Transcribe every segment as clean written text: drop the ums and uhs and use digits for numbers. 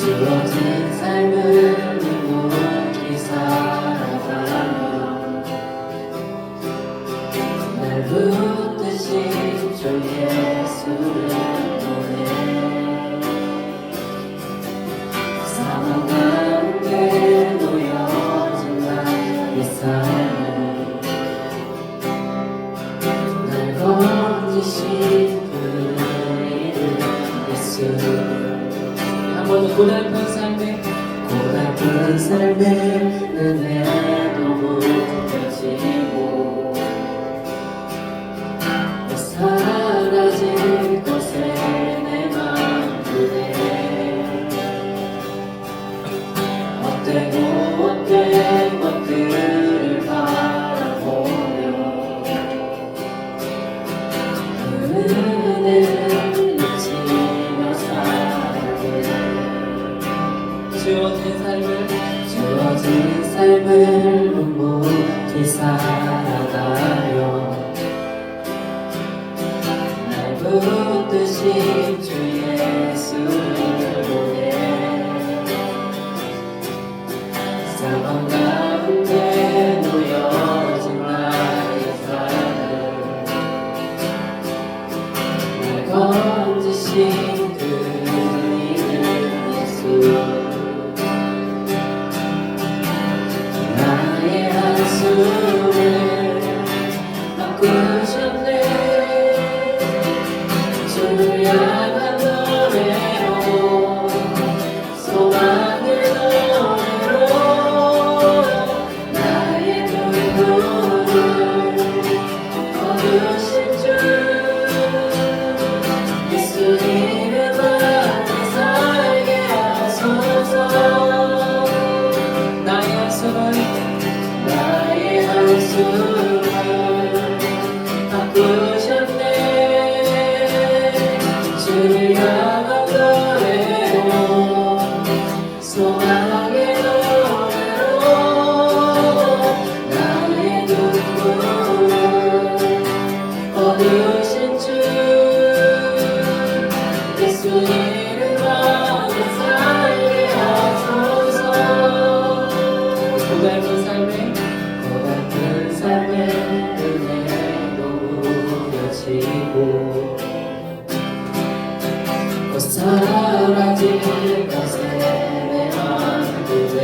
주어진 삶을 묵묵히 살아가며 날 붙드신 주 예수를 보내 상황 가운데 놓여진 나의 삶을 날 건지신 그 이름 예수. 한 번 더 고달픈 삶의 은혜도 무뎌지고 사라질 것에 내 맘 그대 헛되고 헛된 것들을 바라보며 그 은혜를 잊으며 살게 주어진 삶을 묵묵히 살아가며 날 붙드신 주 예수를 보내 상황 가운데 놓여진 나의 삶을 날 건지신 그 이름 예수. 나의 한숨을 바꾸셨네 주를 향한 노래로 소망의 노래로 나의 눈물을 거두신 주 예수님의 맘에 살게 하소서. 나의 한숨을 바꾸셨네 주를 향한 노래로 소망의 노래로 나의 눈물을 거두신 주 예수님의 맘에 살게 하소서. 고달픈 삶의 은혜도 무뎌지고 곧 사라질 것에 내 맘 그대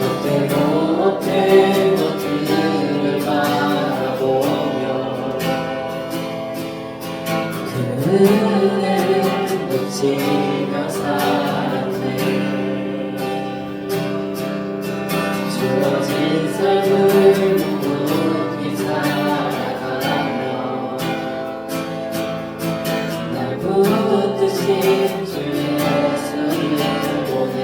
헛되고 헛된 것들을 바라보며 그 은혜를 놓치며 살았네. 주어진 삶을 묵묵히 살아가며 날 붙드신 주 예수를 보내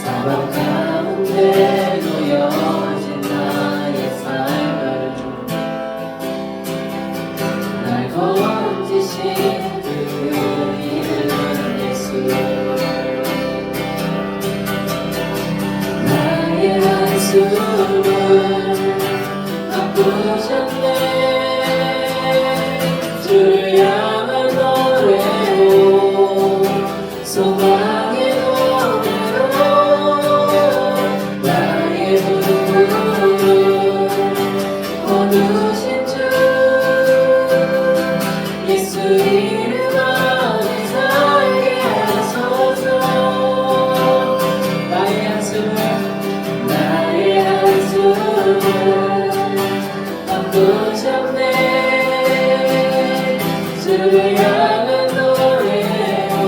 사방 가운데 놓여진 나의 삶을 날 건지신 그 이름 예수. 한숨을 바꾸셨네 주를 향한 노래로 소망의 노래로 나의 눈물을 거두신 주 예수 이름 안에 살게 하소서. 나의 한숨을 바꾸셨네 주를 향한 노래로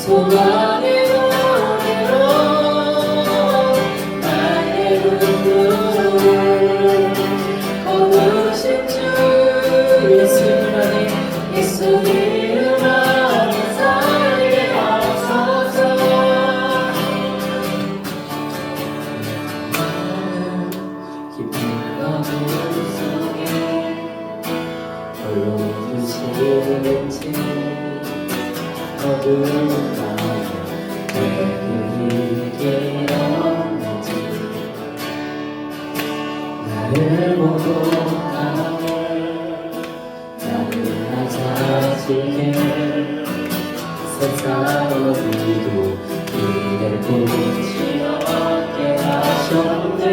소망의 노래로 나의 눈물을 거두신 주 예수 이름 안에 살게 하소서. 어두운지 어두운가요 왜 그리 길었는지 나를 보고 나를 나타나시게 세상 어디도 그댈 보시어 얻게 하셨네.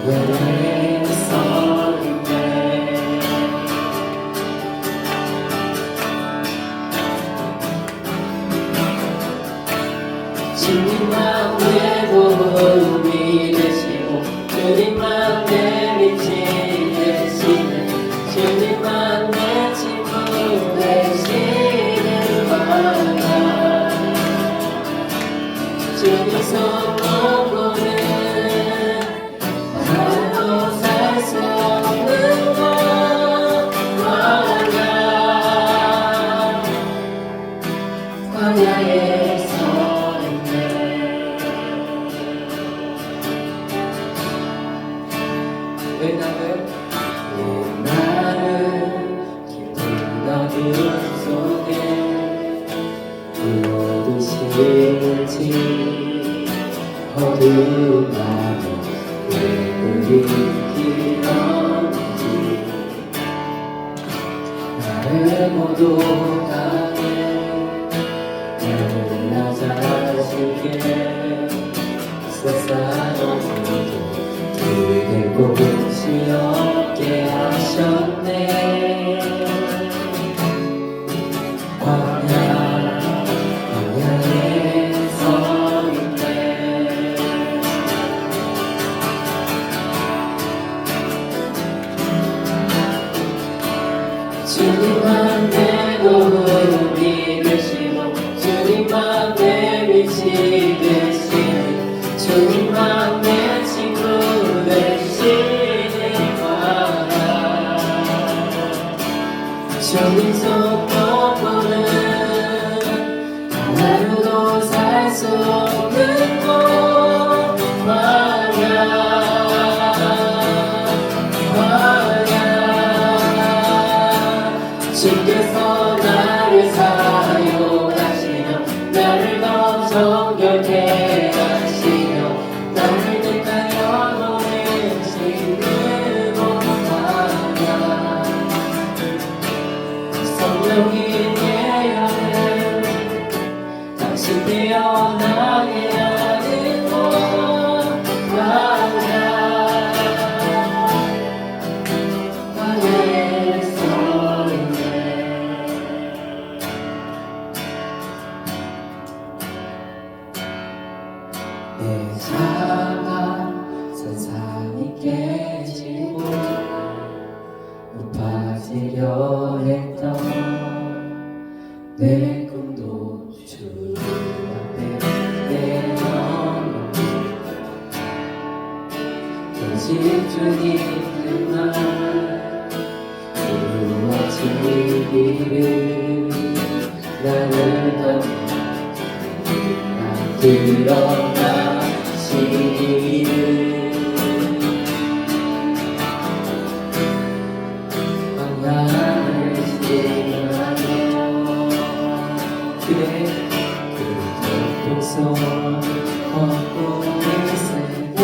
광야에 서 있네. 주님만 내 도움이 되시고 주님만 내 빛이 되시네. 주님만 내 친구 되시는 거야. 주님 손 놓고는 하루도 살 수 없는 것. 광야에 서 있네. 왜 나는 깊은 어둠 속에 불어도 싫지. 어두운 밤에 왜 그리 길었는지 나를 모두 당해 나를 나 자신께 세상 어디도 그댈 곳이 없게 하셨네. 광야에 서 있네. 주님만 내 도움이 되시고 주님만 내 빛이 되시니 주님만 내 친구 되시는 거야. 주님 손 놓고는 하루도 살 수 없는 곳. 주께서 나를 사용하시며 나를 더 정결케 하시며 나를 택하여 보내시는 곳마다 성령이 깨어는 당신 태어나게 하는 곳. 광야에 서 있네. 내 자가 산산이 깨지고 높아지려 했던 내 꿈도 주 앞에 내려놓고 오직 주님만 이루어지기를 나를 드러나시기를. 광야를 지나며 그의 그 독성 걷고 있을 때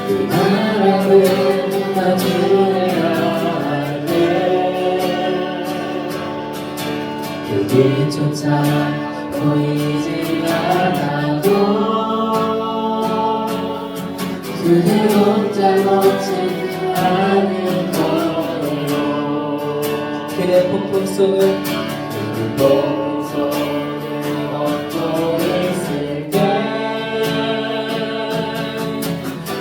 그 바람을 마주해야 할 때 그 뒤조차 보이지 않아도 그대 혼자 걷지 않을 거예요. 그대 폭풍 속을 걷고 있을 때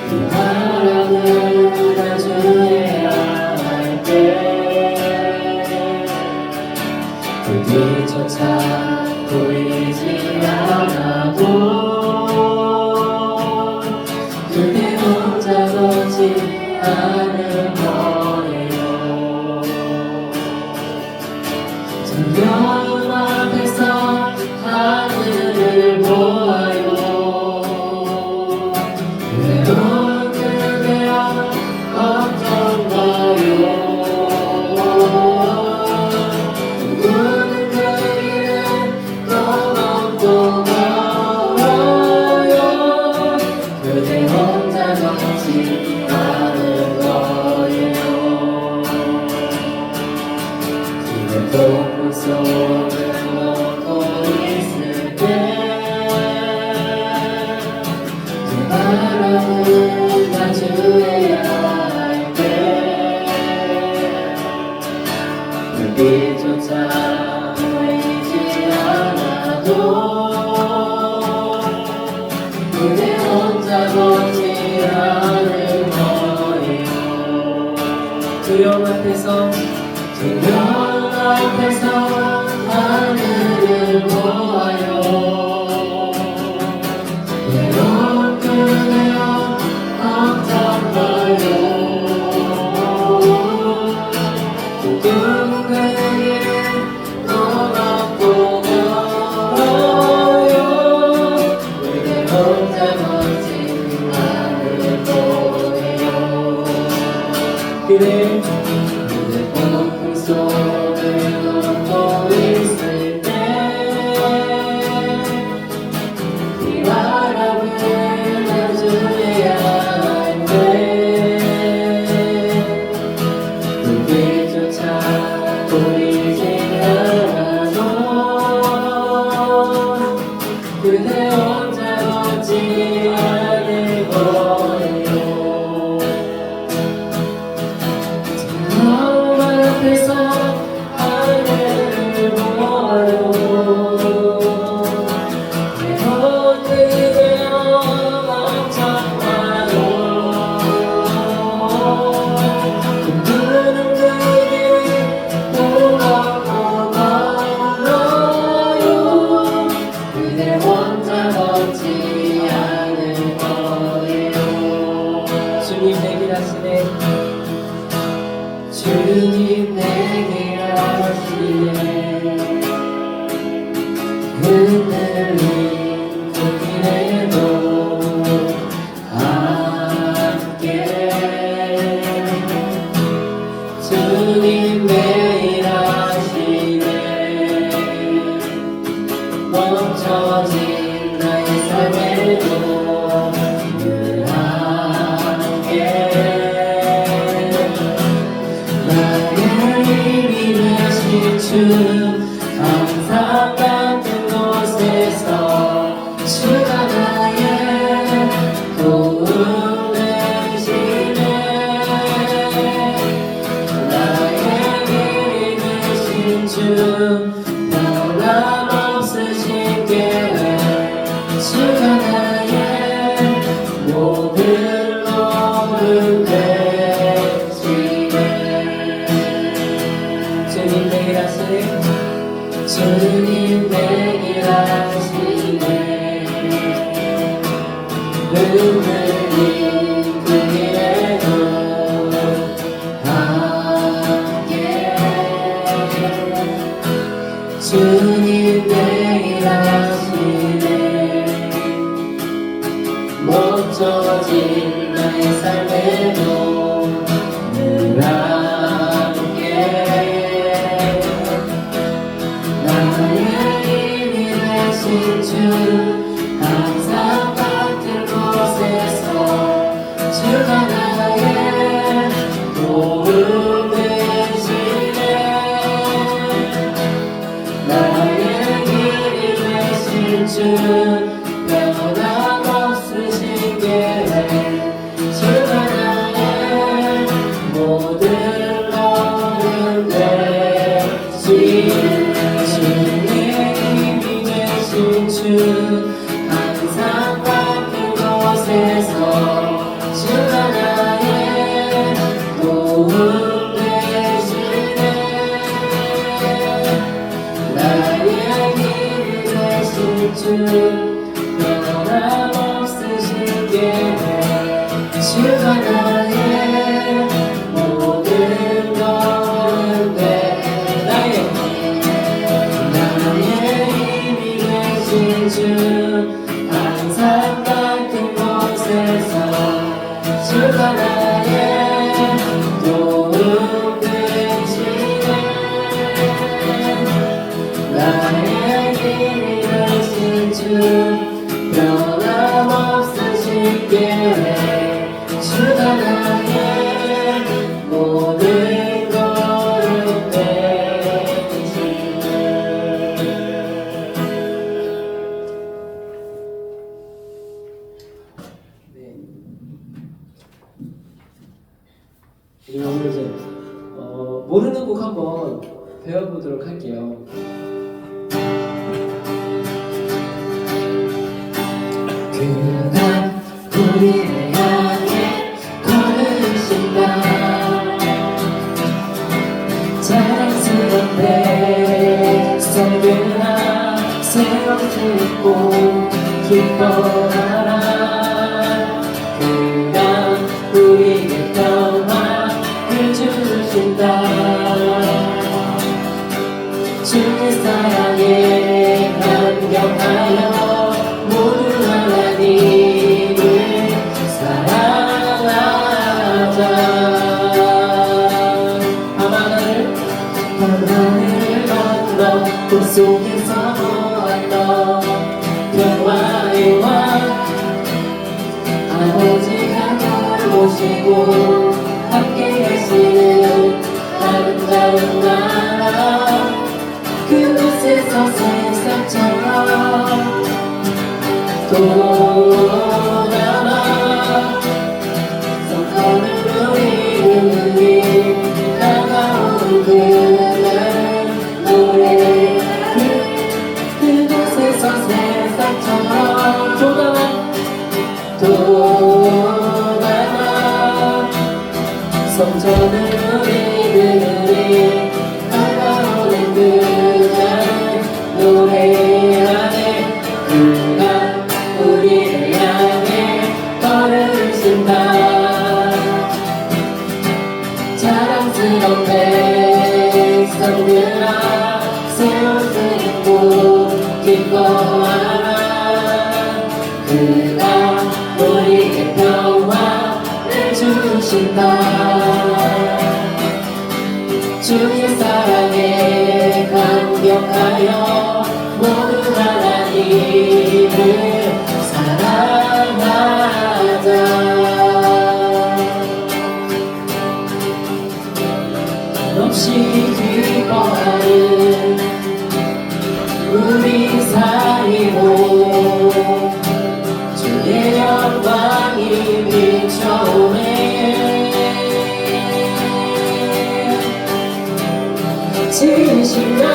그 바람을 마주해야 할 때 그 뒤조차 보이지 않아도 그대 혼자 걷지 않을 거예요. 정겨운 앞에서 하늘을 보아요. 외로운 바람을 마주해야 할 때 불빛조차 보이지 않아도 그대 혼자 걷지않을 거예요. 두려움 앞에서 하늘을 보아요. 외로운 그대여 걱정마요. 두근거리는 길 또박또 걸어요. 그대 혼자 걷지 않을 거예요. 그대 손을 놓고 있을 때 이 바람을 마주해야 할 때 불빛조차 보이지 않아도 그대 혼자 걷지 않을 거예요. 앞에서 하늘을 보아요. 외로운 그대여 걱정마요. 꿈꾸는 그길 또박또 걸어요. 그대 혼자 걷지 않을 거예요. 주님 내길 하시네. 주님 내게 하시네. 흔들린 꽃길에도 함께 주님 내일 하시네. 멈춰진 나의 삶에도 늘 함께 주 항상 같은 곳에서 주가 나의 도움 되시네. 나의 길이 되신 주 변함없으신 계획 주가 나의 모든 것을 되시네. 주님 내길 하시네. 주님 내길 하시네. 흔들린 그 길에도 함께 주님 내길 하시네. 멈춰진 나의 삶에도 늘 주 항상 같은 곳에서 주가 나의 도움 되시네. 나의 길이 되신 주 변함없으신 계획 주가 나의 모든 것을 되시네. 주 항상 같은 곳에서 주가 나의 도움 되시네. 나의 길이 되신 주 변함없으신 계획 주가 나의 모든 것을 주 항상 같은 곳에서 주가 나의 도움 되시네. 나의 길이 되신 주 변함없으신 계획 주가 나의 모든 것을 되시네. 네. 우리 오늘 이제 모르는 곡 한번 배워보도록 할게요. 그가 우리를 향해 걸으신다. 자랑스럽게 성들아 세워주고 기뻐하라. 그가 우리에게 평화를 주신다. 주의 사랑에 감격하여 모두 하나님을 사랑하자. 밤하늘을 건너 꿈 속에서 보았던 평화의 왕 아버지가 너를 모시고 함께 하시는 아름다운 나라. 그곳에서 새싹처럼 돋아나 성전으로 이름이 다가오는 그날 노래. 그곳에서 새싹처럼 돋아나 성전으로 이름이 다가오는 그날 노래하네. 그가 우리를 향해 걸으신다. 자랑스럽게 백성들아 새 옷을 입고 기뻐하라. 그가 우리에게 평화를 주신다. 주의 사랑에 감격하여 모두 하나님을 사랑하자. 없이 기뻐하는 우리 사이로 주의 영광이 비춰오네. 진실한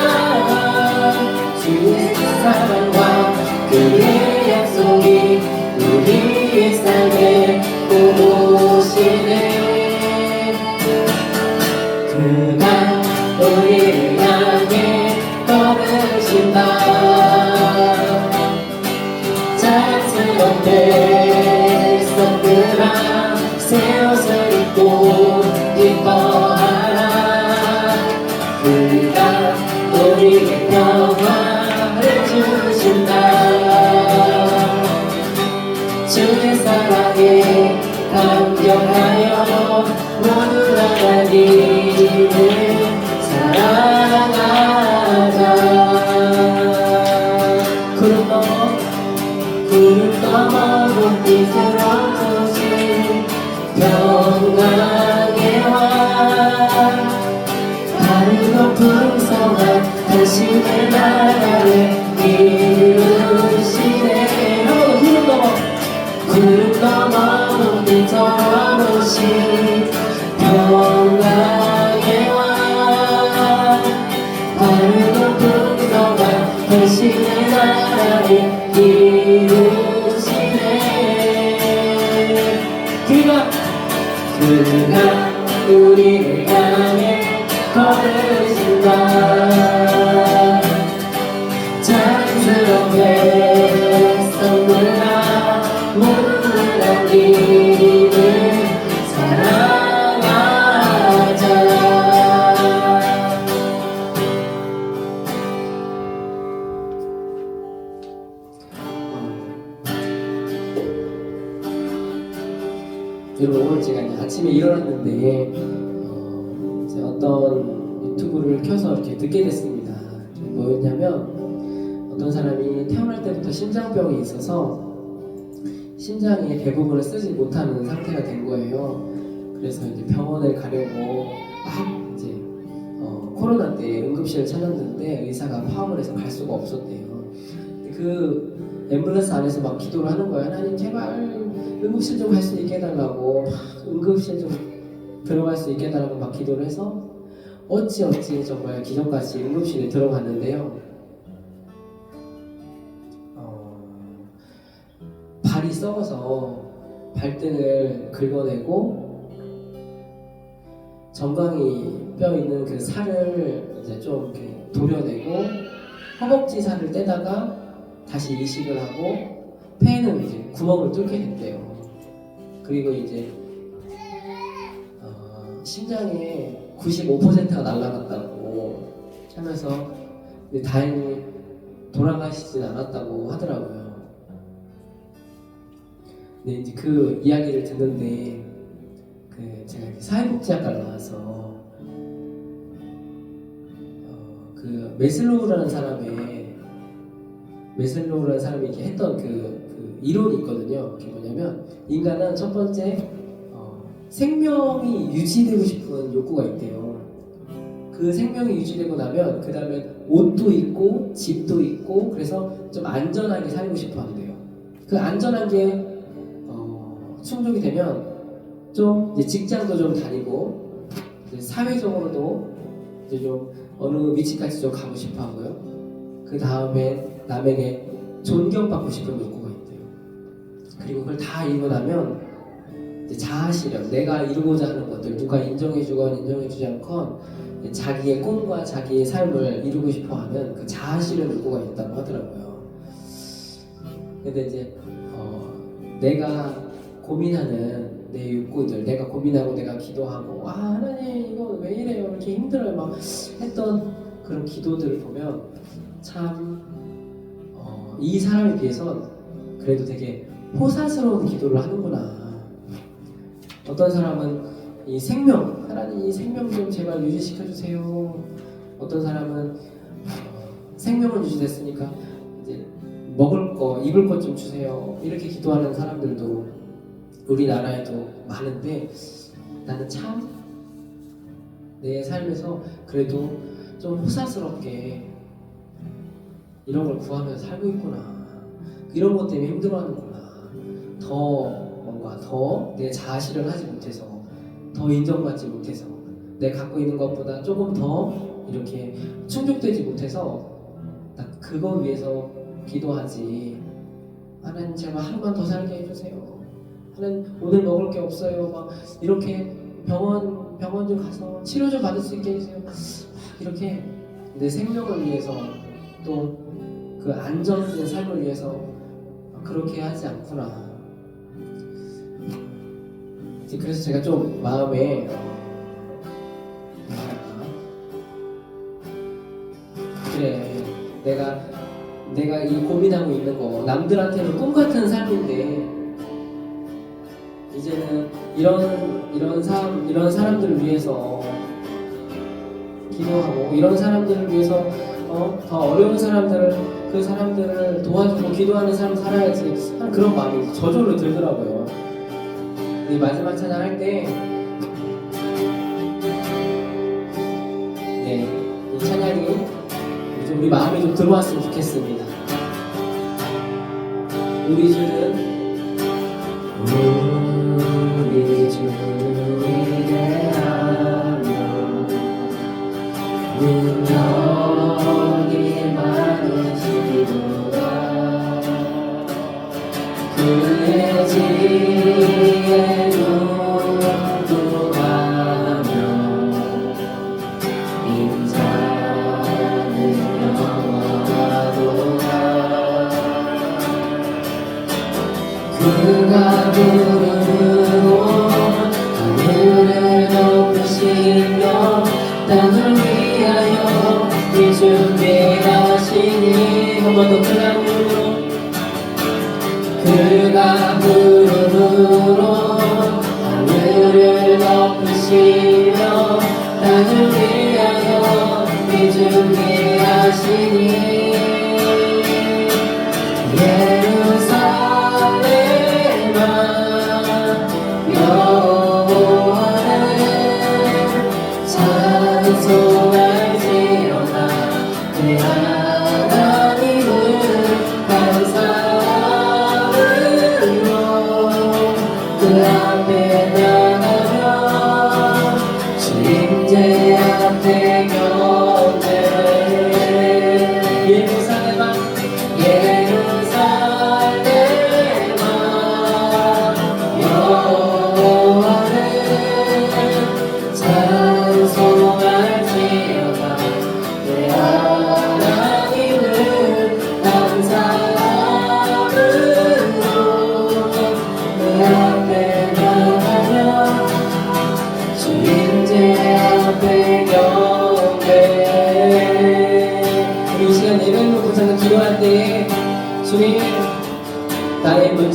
주의 사랑과 그의 약속이 우리의 삶에 오시네. 그가 우리를 향해 걸으신다. 자랑스럽게 백성들아 새 옷을 입고 기뻐하라. 그가 우리에게 평화를 주신다. 주의 사랑에 감격하여 모두 하나님을 사랑하자. 구름 넘어 빛으로 주신 평강의 왕 다른 높은 성한 당신의 나라를 이루시네. 구름 넘어 빛처럼 오신 평강의 왕 다른 높은 성한 당신의 나라를 이루시네. 그가 우리를 향해 걸으신다. 자랑스럽게 성불나 모든 하나님을 사랑하자. 여러분 오늘 제가 이제 아침에 일어났는데 이제 어떤 유튜브를 켜서 이렇게 듣게 됐습니다. 뭐였냐면 어떤 사람이 태어날 때부터 심장병이 있어서 심장의 대부분을 쓰지 못하는 상태가 된 거예요. 그래서 이제 병원에 가려고 막 이제 코로나 때 응급실을 찾았는데 의사가 파업을 해서 갈 수가 없었대요. 그 앰뷸런스 안에서 막 기도를 하는 거예요. 하나님 제발 응급실 좀 갈 수 있게 해달라고 막 응급실 좀 들어갈 수 있겠다라고 막 기도를 해서 어찌 정말 기적같이 응급실에 들어갔는데요. 발이 썩어서 발등을 긁어내고 정강이 뼈 있는 그 살을 이제 좀 이렇게 도려내고 허벅지 살을 떼다가 다시 이식을 하고 폐에는 이제 구멍을 뚫게 됐대요. 그리고 이제 심장의 95%가 날아갔다고 하면서 다행히 돌아가시진 않았다고 하더라고요. 근데 이제 그 이야기를 듣는데 제가 사회복지학과를 나와서 그 메슬로우라는 사람이 이렇게 했던 그 이론이 있거든요. 그게 뭐냐면 인간은 첫 번째 생명이 유지되고 싶은 욕구가 있대요. 그 생명이 유지되고 나면 그 다음에 옷도 있고 집도 있고 그래서 좀 안전하게 살고 싶어 한대요. 그 안전한 게 충족이 되면 좀 이제 직장도 좀 다니고 이제 사회적으로도 이제 좀 어느 위치까지 좀 가고 싶어 하고요. 그 다음에 남에게 존경받고 싶은 욕구가 있대요. 그리고 그걸 다 이루고 나면 이제 자아실현, 내가 이루고자 하는 것들 누가 인정해주건 인정해주지 않건 자기의 꿈과 자기의 삶을 이루고 싶어하는 그 자아실현 욕구가 있다고 하더라고요. 근데 이제 내가 고민하는 내 욕구들, 내가 고민하고 내가 기도하고 하나님 이거 왜 이래요 이렇게 힘들어요 막 했던 그런 기도들을 보면 참 이 사람에 비해선 그래도 되게 호사스러운 기도를 하는구나. 어떤 사람은 이 생명, 하나님 이 생명 좀 제발 유지시켜 주세요. 어떤 사람은 생명은 유지됐으니까 이제 먹을 거, 입을 것 좀 주세요. 이렇게 기도하는 사람들도 우리나라에도 많은데 나는 참 내 삶에서 그래도 좀 호사스럽게 이런 걸 구하면서 살고 있구나. 이런 것 때문에 힘들어하는구나. 더 내 자아실현을 하지 못해서 더 인정받지 못해서 내가 갖고 있는 것보다 조금 더 이렇게 충족되지 못해서 나 그거 위해서 기도하지. 하나님 제발 하루만 더 살게 해주세요. 하나님 오늘 먹을 게 없어요. 막 이렇게 병원 좀 가서 치료 좀 받을 수 있게 해주세요. 이렇게 내 생명을 위해서 또 그 안전된 삶을 위해서 그렇게 하지 않구나. 그래서 제가 좀 마음에 그래 내가 이 고민하고 있는 거 남들한테는 꿈 같은 삶인데 이제는 이런 사람들을 위해서 기도하고 이런 사람들을 위해서 더 어려운 그 사람들을 도와주고 기도하는 삶을 살아야지 하는 그런 마음이 저절로 들더라고요. 이 마지막 찬양 할 때 이 찬양이 우리 마음에 좀 들어왔으면 좋겠습니다. 우리 주는 위대하며 능력이 많으시도다. 그의 지혜에 눈동하며 인자는 영원하도다. 그가 부르고 하늘을 덮으시며 땅을 위하여 이 준비하시니 한 번 더 그가 부름으로 하늘을 덮으시며 땅을 위하여 이 준비하시니 예루살렘아 여호와를 찬송할지어다. 내 하나님을 감사함으로 그 앞에 나가며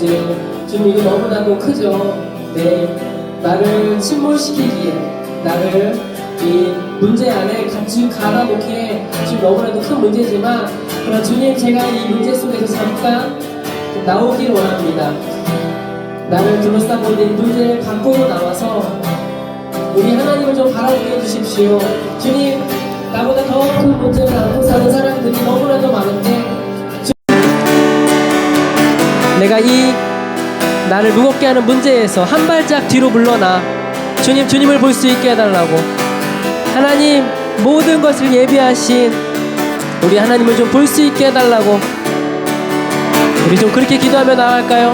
문제, 주님 이거 너무나도 크죠. 나를 침몰시키기에, 나를 이 문제 안에 같이 갈아놓기에 지금 너무나도 큰 문제지만, 그러나 주님, 제가 이 문제 속에서 잠깐 나오길 원합니다. 나를 둘러싸고 있는 문제를 밖으로 나와서 우리 하나님을 좀 바라보게 해주십시오. 주님, 나보다 더 큰 문제를 안고 사는 사람들이 너무나도 많은데, 내가 이 나를 무겁게 하는 문제에서 한 발짝 뒤로 물러나 주님을 볼 수 있게 해달라고, 하나님 모든 것을 예비하신 우리 하나님을 좀 볼 수 있게 해달라고, 우리 좀 그렇게 기도하며 나갈까요?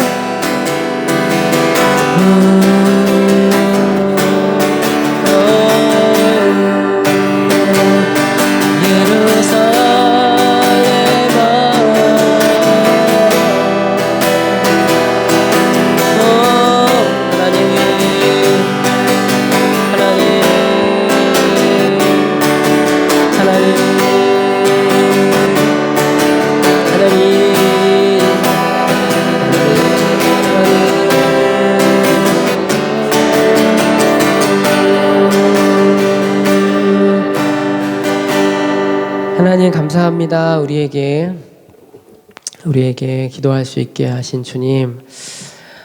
하나님 감사합니다. 우리에게 기도할 수 있게 하신 주님,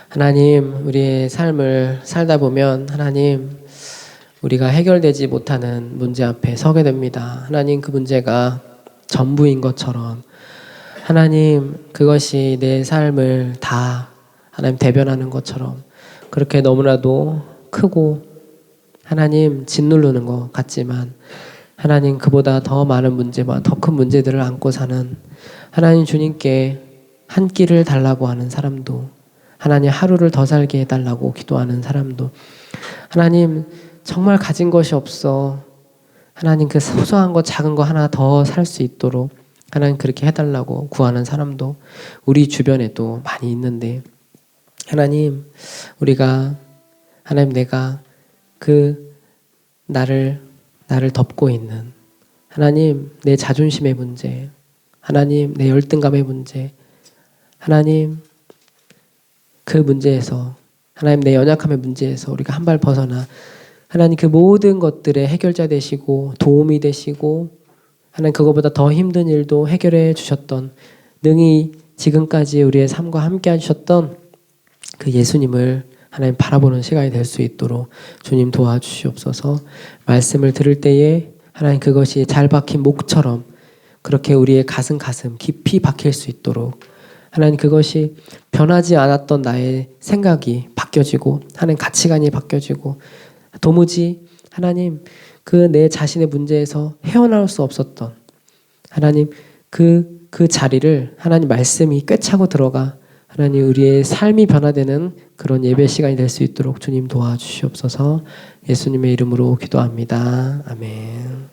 하나님 우리의 삶을 살다 보면 하나님 우리가 해결되지 못하는 문제 앞에 서게 됩니다. 하나님 그 문제가 전부인 것처럼, 하나님 그것이 내 삶을 다 하나님 대변하는 것처럼 그렇게 너무나도 크고 하나님 짓누르는 것 같지만, 하나님 그보다 더 많은 문제와 더 큰 문제들을 안고 사는 하나님 주님께 한 끼를 달라고 하는 사람도, 하나님 하루를 더 살게 해달라고 기도하는 사람도, 하나님 정말 가진 것이 없어 하나님 그 소소한 것 작은 거 하나 더 살 수 있도록 하나님 그렇게 해달라고 구하는 사람도 우리 주변에도 많이 있는데, 하나님 우리가 하나님 내가 그 나를 덮고 있는 하나님 내 자존심의 문제, 하나님 내 열등감의 문제, 하나님 그 문제에서, 하나님 내 연약함의 문제에서 우리가 한 발 벗어나 하나님 그 모든 것들의 해결자 되시고 도움이 되시고, 하나님 그거보다 더 힘든 일도 해결해 주셨던, 능히 지금까지 우리의 삶과 함께 하셨던 그 예수님을 하나님 바라보는 시간이 될 수 있도록 주님 도와주시옵소서. 말씀을 들을 때에 하나님 그것이 잘 박힌 목처럼 그렇게 우리의 가슴 깊이 박힐 수 있도록, 하나님 그것이 변하지 않았던 나의 생각이 바뀌어지고 하나님 가치관이 바뀌어지고, 도무지 하나님 그 내 자신의 문제에서 헤어나올 수 없었던 하나님 그 자리를 하나님 말씀이 꿰차고 들어가 하나님 우리의 삶이 변화되는 그런 예배 시간이 될 수 있도록 주님 도와주시옵소서. 예수님의 이름으로 기도합니다. 아멘.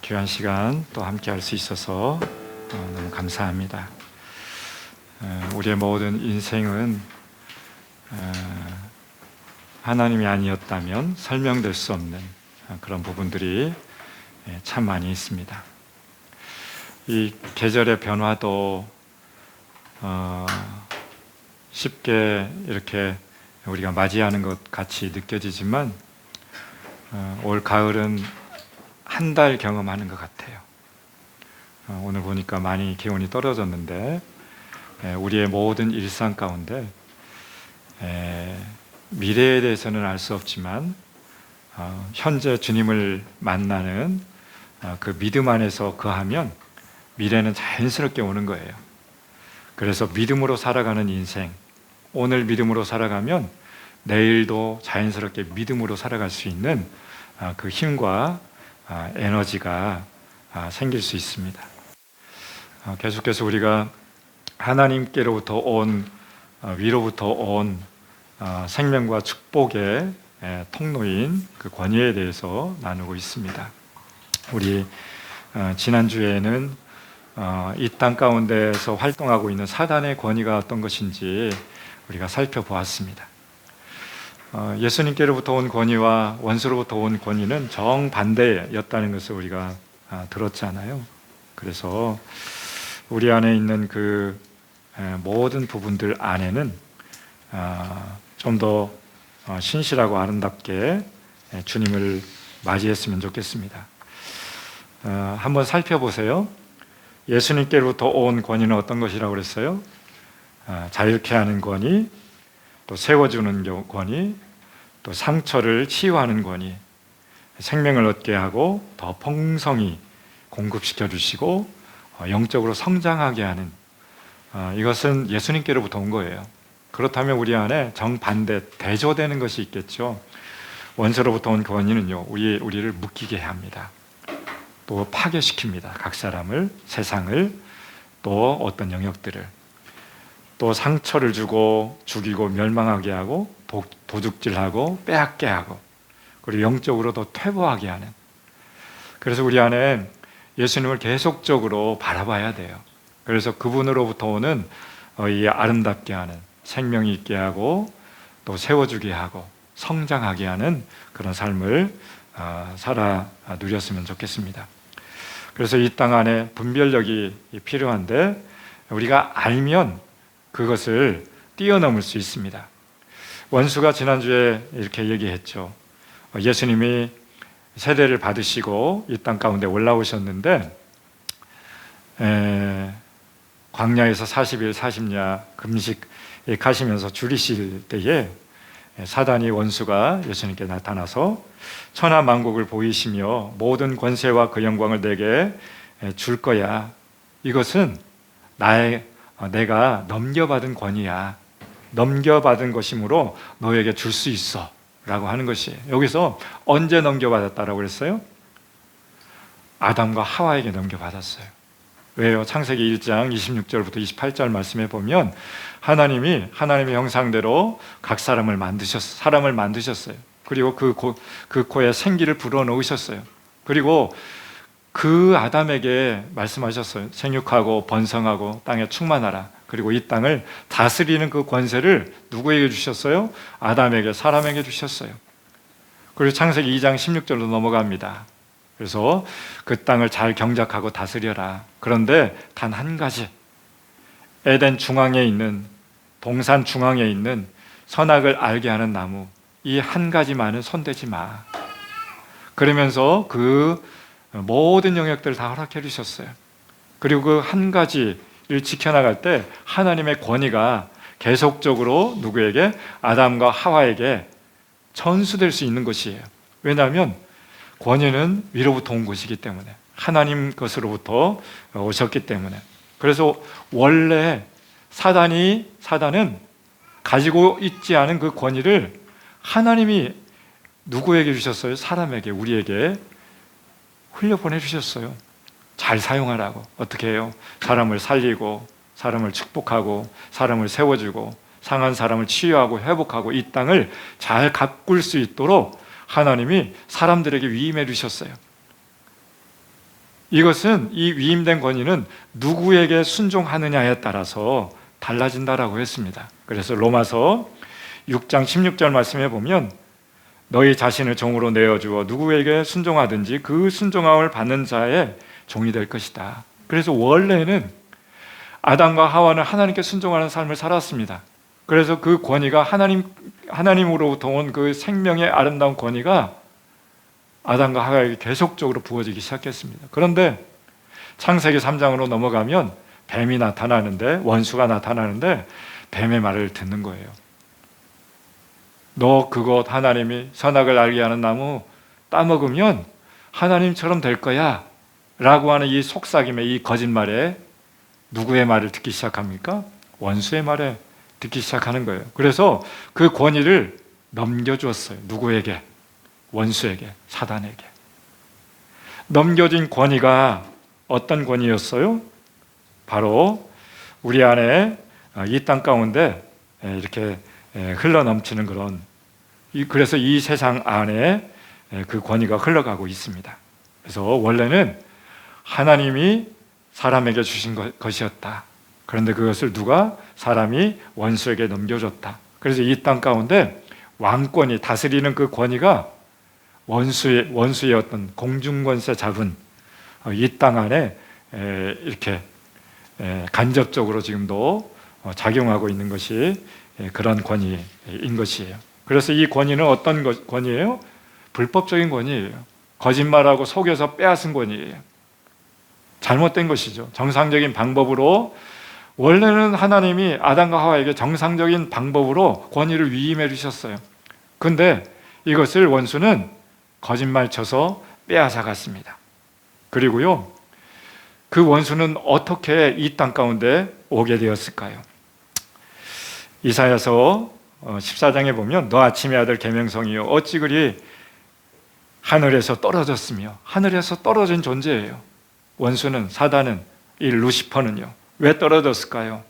귀한 시간 또 함께 할 수 있어서 너무 감사합니다. 우리의 모든 인생은 하나님이 아니었다면 설명될 수 없는 그런 부분들이 참 많이 있습니다. 이 계절의 변화도 쉽게 이렇게 우리가 맞이하는 것 같이 느껴지지만, 올 가을은 한 달 경험하는 것 같아요. 오늘 보니까 많이 기온이 떨어졌는데, 우리의 모든 일상 가운데 미래에 대해서는 알 수 없지만 현재 주님을 만나는 그 믿음 안에서 거하면 미래는 자연스럽게 오는 거예요. 그래서 믿음으로 살아가는 인생, 오늘 믿음으로 살아가면 내일도 자연스럽게 믿음으로 살아갈 수 있는 그 힘과 에너지가 생길 수 있습니다. 계속해서 우리가 하나님께로부터 온 위로부터 온 생명과 축복의 통로인 그 권위에 대해서 나누고 있습니다. 우리 지난주에는 이 땅 가운데서 활동하고 있는 사단의 권위가 어떤 것인지 우리가 살펴보았습니다. 예수님께로부터 온 권위와 원수로부터 온 권위는 정반대였다는 것을 우리가 들었잖아요. 그래서 우리 안에 있는 그 모든 부분들 안에는 좀 더 신실하고 아름답게 주님을 맞이했으면 좋겠습니다. 한번 살펴보세요. 예수님께로부터 온 권위는 어떤 것이라고 그랬어요? 자유케 하는 권위, 또 세워주는 권위, 또 상처를 치유하는 권위, 생명을 얻게 하고 더 풍성히 공급시켜 주시고 영적으로 성장하게 하는, 이것은 예수님께로부터 온 거예요. 그렇다면 우리 안에 정반대 대조되는 것이 있겠죠. 원수로부터 온 권위는요, 우리를 묶이게 합니다. 또 파괴시킵니다. 각 사람을, 세상을, 또 어떤 영역들을. 또 상처를 주고 죽이고 멸망하게 하고 도둑질하고 빼앗게 하고, 그리고 영적으로 더 퇴보하게 하는. 그래서 우리 안에 예수님을 계속적으로 바라봐야 돼요. 그래서 그분으로부터 오는 이 아름답게 하는, 생명이 있게 하고 또 세워주게 하고 성장하게 하는 그런 삶을 살아 누렸으면 좋겠습니다. 그래서 이 땅 안에 분별력이 필요한데, 우리가 알면 그것을 뛰어넘을 수 있습니다. 원수가 지난주에 이렇게 얘기했죠. 예수님이 세례를 받으시고 이 땅 가운데 올라오셨는데 광야에서 40일 40야 금식하시면서 줄이실 때에 사단이, 원수가 예수님께 나타나서 천하만국을 보이시며 모든 권세와 그 영광을 내게 줄 거야. 이것은 내가 넘겨받은 권위야. 넘겨받은 것이므로 너에게 줄 수 있어 라고 하는 것이에요. 여기서 언제 넘겨받았다라고 그랬어요? 아담과 하와에게 넘겨받았어요. 왜요? 창세기 1장 26절부터 28절 말씀에 보면 하나님이 하나님의 형상대로 각 사람을 만드셨어요. 그리고 그 코에 생기를 불어넣으셨어요. 그리고 그 아담에게 말씀하셨어요. 생육하고 번성하고 땅에 충만하라. 그리고 이 땅을 다스리는 그 권세를 누구에게 주셨어요? 아담에게, 사람에게 주셨어요. 그리고 창세기 2장 16절로 넘어갑니다. 그래서 그 땅을 잘 경작하고 다스려라. 그런데 단 한 가지, 에덴 중앙에 있는, 동산 중앙에 있는 선악을 알게 하는 나무, 이 한 가지만은 손대지 마. 그러면서 그 모든 영역들을 다 허락해 주셨어요. 그리고 그 한 가지를 지켜나갈 때 하나님의 권위가 계속적으로 누구에게? 아담과 하와에게 전수될 수 있는 것이에요. 왜냐하면 권위는 위로부터 온 것이기 때문에, 하나님 것으로부터 오셨기 때문에. 그래서 원래 사단은 가지고 있지 않은 그 권위를 하나님이 누구에게 주셨어요? 사람에게, 우리에게 흘려보내 주셨어요. 잘 사용하라고. 어떻게 해요? 사람을 살리고, 사람을 축복하고, 사람을 세워주고, 상한 사람을 치유하고 회복하고, 이 땅을 잘 가꿀 수 있도록 하나님이 사람들에게 위임해 주셨어요. 이것은, 이 위임된 권위는 누구에게 순종하느냐에 따라서 달라진다라고 했습니다. 그래서 로마서 6장 16절 말씀에 보면 너희 자신을 종으로 내어주어 누구에게 순종하든지 그 순종함을 받는 자의 종이 될 것이다. 그래서 원래는 아담과 하와는 하나님께 순종하는 삶을 살았습니다. 그래서 그 권위가 하나님으로부터 온 그 생명의 아름다운 권위가 아담과 하와에게 계속적으로 부어지기 시작했습니다. 그런데 창세기 3장으로 넘어가면 뱀이 나타나는데, 원수가 나타나는데 뱀의 말을 듣는 거예요. 너 그것, 하나님이 선악을 알게 하는 나무 따먹으면 하나님처럼 될 거야 라고 하는 이 속삭임의, 이 거짓말에 누구의 말을 듣기 시작합니까? 원수의 말에 듣기 시작하는 거예요. 그래서 그 권위를 넘겨주었어요. 누구에게? 원수에게, 사단에게. 넘겨진 권위가 어떤 권위였어요? 바로 우리 안에 이 땅 가운데 이렇게 흘러넘치는 그런, 그래서 이 세상 안에 그 권위가 흘러가고 있습니다. 그래서 원래는 하나님이 사람에게 주신 것이었다. 그런데 그것을 누가? 사람이 원수에게 넘겨줬다. 그래서 이 땅 가운데 왕권이, 다스리는 그 권위가 원수의 어떤 공중권세 잡은 이 땅 안에 이렇게 간접적으로 지금도 작용하고 있는 것이 그런 권위인 것이에요. 그래서 이 권위는 어떤 권위예요? 불법적인 권위예요. 거짓말하고 속여서 빼앗은 권위예요. 잘못된 것이죠. 정상적인 방법으로, 원래는 하나님이 아담과 하와에게 정상적인 방법으로 권위를 위임해 주셨어요. 근데 이것을 원수는 거짓말 쳐서 빼앗아 갔습니다. 그리고요, 그 원수는 어떻게 이 땅 가운데 오게 되었을까요? 이사야서 14장에 보면 너 아침의 아들 계명성이요 어찌 그리 하늘에서 떨어졌으며, 하늘에서 떨어진 존재예요. 원수는, 사단은, 이 루시퍼는요. 왜 떨어졌을까요?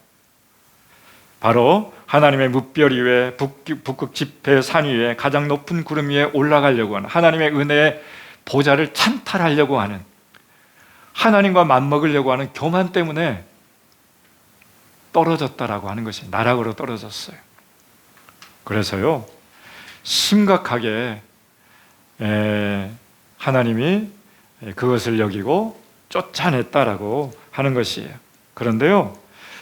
바로 하나님의 뭇별 위에, 북극 지폐 산 위에, 가장 높은 구름 위에 올라가려고 하는, 하나님의 은혜의 보좌를 찬탈하려고 하는, 하나님과 맞먹으려고 하는 교만 때문에 떨어졌다라고 하는 것이, 나락으로 떨어졌어요. 그래서요, 심각하게 하나님이 그것을 여기고 쫓아냈다라고 하는 것이에요. 그런데요,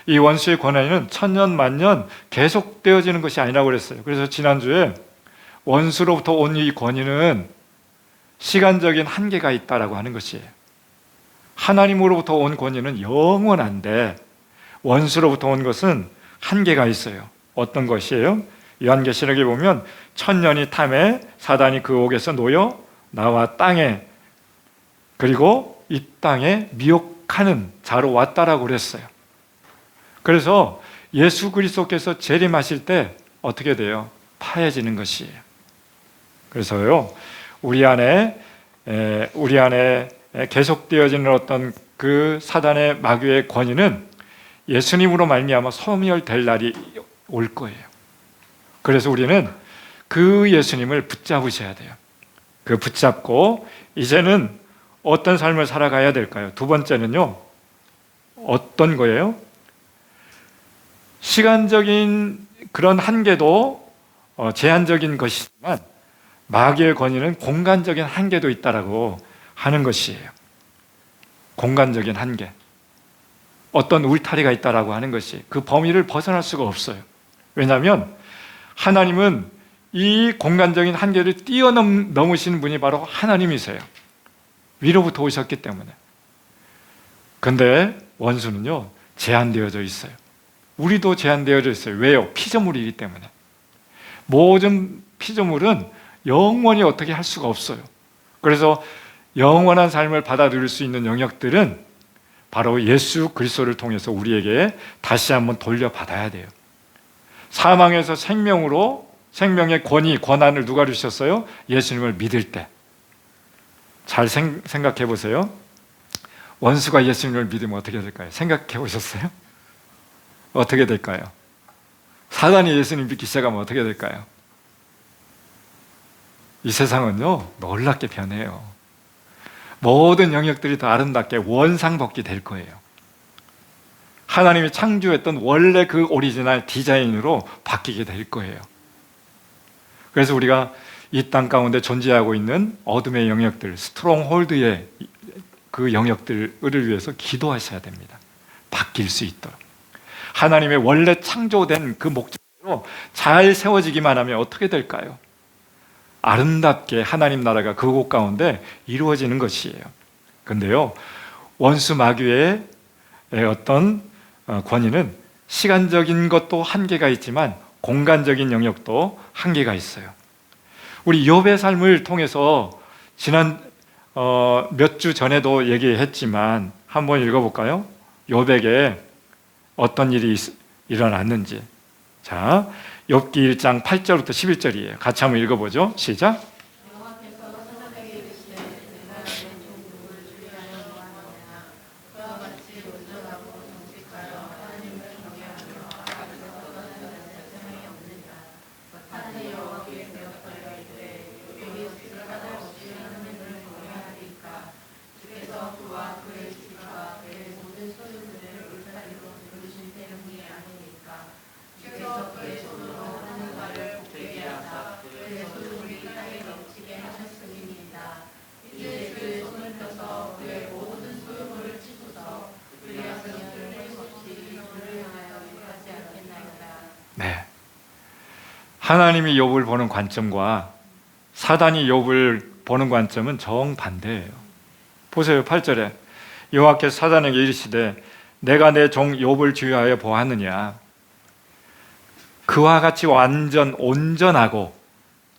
이 원수의 권한은 천년 만년 계속되어지는 것이 아니라고 그랬어요. 그래서 지난주에 원수로부터 온 이 권위는 시간적인 한계가 있다라고 하는 것이에요. 하나님으로부터 온 권위는 영원한데 원수로부터 온 것은 한계가 있어요. 어떤 것이에요? 요한계시록에 보면 천년이 탐해 사단이 그 옥에서 놓여 나와 땅에, 그리고 이 땅에 미혹하는 자로 왔다라고 그랬어요. 그래서 예수 그리스도께서 재림하실 때 어떻게 돼요? 파해지는 것이에요. 그래서요, 우리 안에 계속되어지는 어떤 그 사단의 마귀의 권위는 예수님으로 말미암아 소멸될 날이 올 거예요. 그래서 우리는 그 예수님을 붙잡으셔야 돼요. 그 붙잡고 이제는 어떤 삶을 살아가야 될까요? 두 번째는요, 어떤 거예요? 시간적인 그런 한계도 제한적인 것이지만 마귀의 권위는 공간적인 한계도 있다라고 하는 것이에요. 공간적인 한계, 어떤 울타리가 있다라고 하는 것이, 그 범위를 벗어날 수가 없어요. 왜냐하면 하나님은 이 공간적인 한계를 뛰어넘으시는 분이 바로 하나님이세요. 위로부터 오셨기 때문에. 근데 원수는요, 제한되어져 있어요. 우리도 제한되어져 있어요. 왜요? 피조물이기 때문에. 모든 피조물은 영원히 어떻게 할 수가 없어요. 그래서 영원한 삶을 받아들일 수 있는 영역들은 바로 예수 그리스도를 통해서 우리에게 다시 한번 돌려받아야 돼요. 사망에서 생명으로, 생명의 권위, 권한을 누가 주셨어요? 예수님을 믿을 때. 잘 생각해 보세요. 원수가 예수님을 믿으면 어떻게 될까요? 생각해 보셨어요? 어떻게 될까요? 사단이 예수님 믿기 시작하면 어떻게 될까요? 이 세상은요, 놀랍게 변해요. 모든 영역들이 더 아름답게 원상복귀 될 거예요. 하나님이 창조했던 원래 그 오리지널 디자인으로 바뀌게 될 거예요. 그래서 우리가 이 땅 가운데 존재하고 있는 어둠의 영역들, 스트롱홀드의 그 영역들을 위해서 기도하셔야 됩니다. 바뀔 수 있도록. 하나님의 원래 창조된 그 목적으로 잘 세워지기만 하면 어떻게 될까요? 아름답게 하나님 나라가 그곳 가운데 이루어지는 것이에요. 그런데요, 원수 마귀의 어떤 권위는 시간적인 것도 한계가 있지만 공간적인 영역도 한계가 있어요. 우리 욥의 삶을 통해서 지난 몇 주 전에도 얘기했지만 한번 읽어볼까요? 욥에게 어떤 일이 일어났는지. 자, 욥기 1장 8절부터 11절이에요. 같이 한번 읽어보죠. 시작. 네. 하나님이 욥을 보는 관점과 사단이 욥을 보는 관점은 정반대예요. 보세요. 8절에 여호와께서 사단에게 이르시되 내가 내 종 욥을 주의하여 보았느냐. 그와 같이 완전 온전하고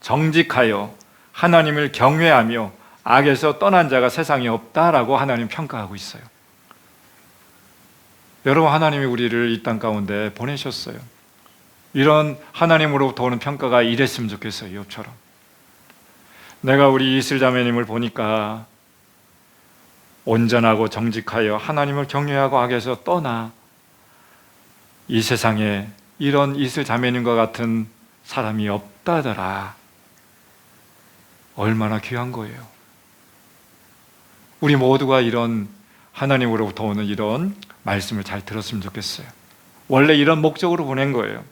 정직하여 하나님을 경외하며 악에서 떠난 자가 세상에 없다라고 하나님 평가하고 있어요. 여러분, 하나님이 우리를 이 땅 가운데 보내셨어요. 이런 하나님으로부터 오는 평가가 이랬으면 좋겠어요. 욥처럼. 내가 우리 이슬 자매님을 보니까 온전하고 정직하여 하나님을 경외하고 악에서 떠나 이 세상에 이런 이슬 자매님과 같은 사람이 없다더라. 얼마나 귀한 거예요. 우리 모두가 이런 하나님으로부터 오는 이런 말씀을 잘 들었으면 좋겠어요. 원래 이런 목적으로 보낸 거예요.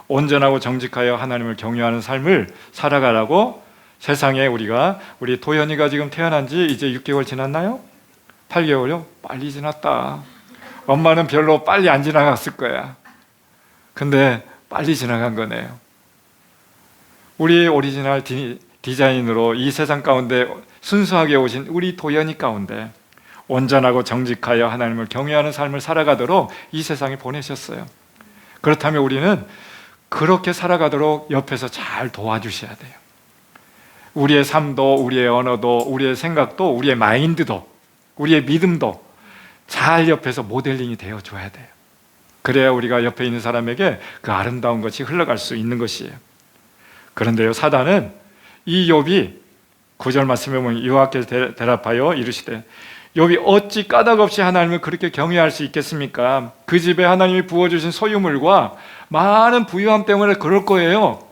온전하고 정직하여 하나님을 경외하는 삶을 살아가라고 세상에 우리 도연이가 지금 태어난 지 이제 6개월 지났나요? 8개월요? 빨리 지났다. 엄마는 별로 빨리 안 지나갔을 거야. 근데 빨리 지나간 거네요. 우리 오리지널 디자인으로 이 세상 가운데 순수하게 오신 우리 도연이 가운데 온전하고 정직하여 하나님을 경외하는 삶을 살아가도록 이 세상에 보내셨어요. 그렇다면 우리는 그렇게 살아가도록 옆에서 잘 도와주셔야 돼요. 우리의 삶도, 우리의 언어도, 우리의 생각도, 우리의 마인드도, 우리의 믿음도 잘 옆에서 모델링이 되어줘야 돼요. 그래야 우리가 옆에 있는 사람에게 그 아름다운 것이 흘러갈 수 있는 것이에요. 그런데요, 사단은 이 욥이 9절 말씀에 보면 여호와께서 대답하여 이르시되 욥이 어찌 까닭없이 하나님을 그렇게 경외할 수 있겠습니까? 그 집에 하나님이 부어주신 소유물과 많은 부유함 때문에 그럴 거예요.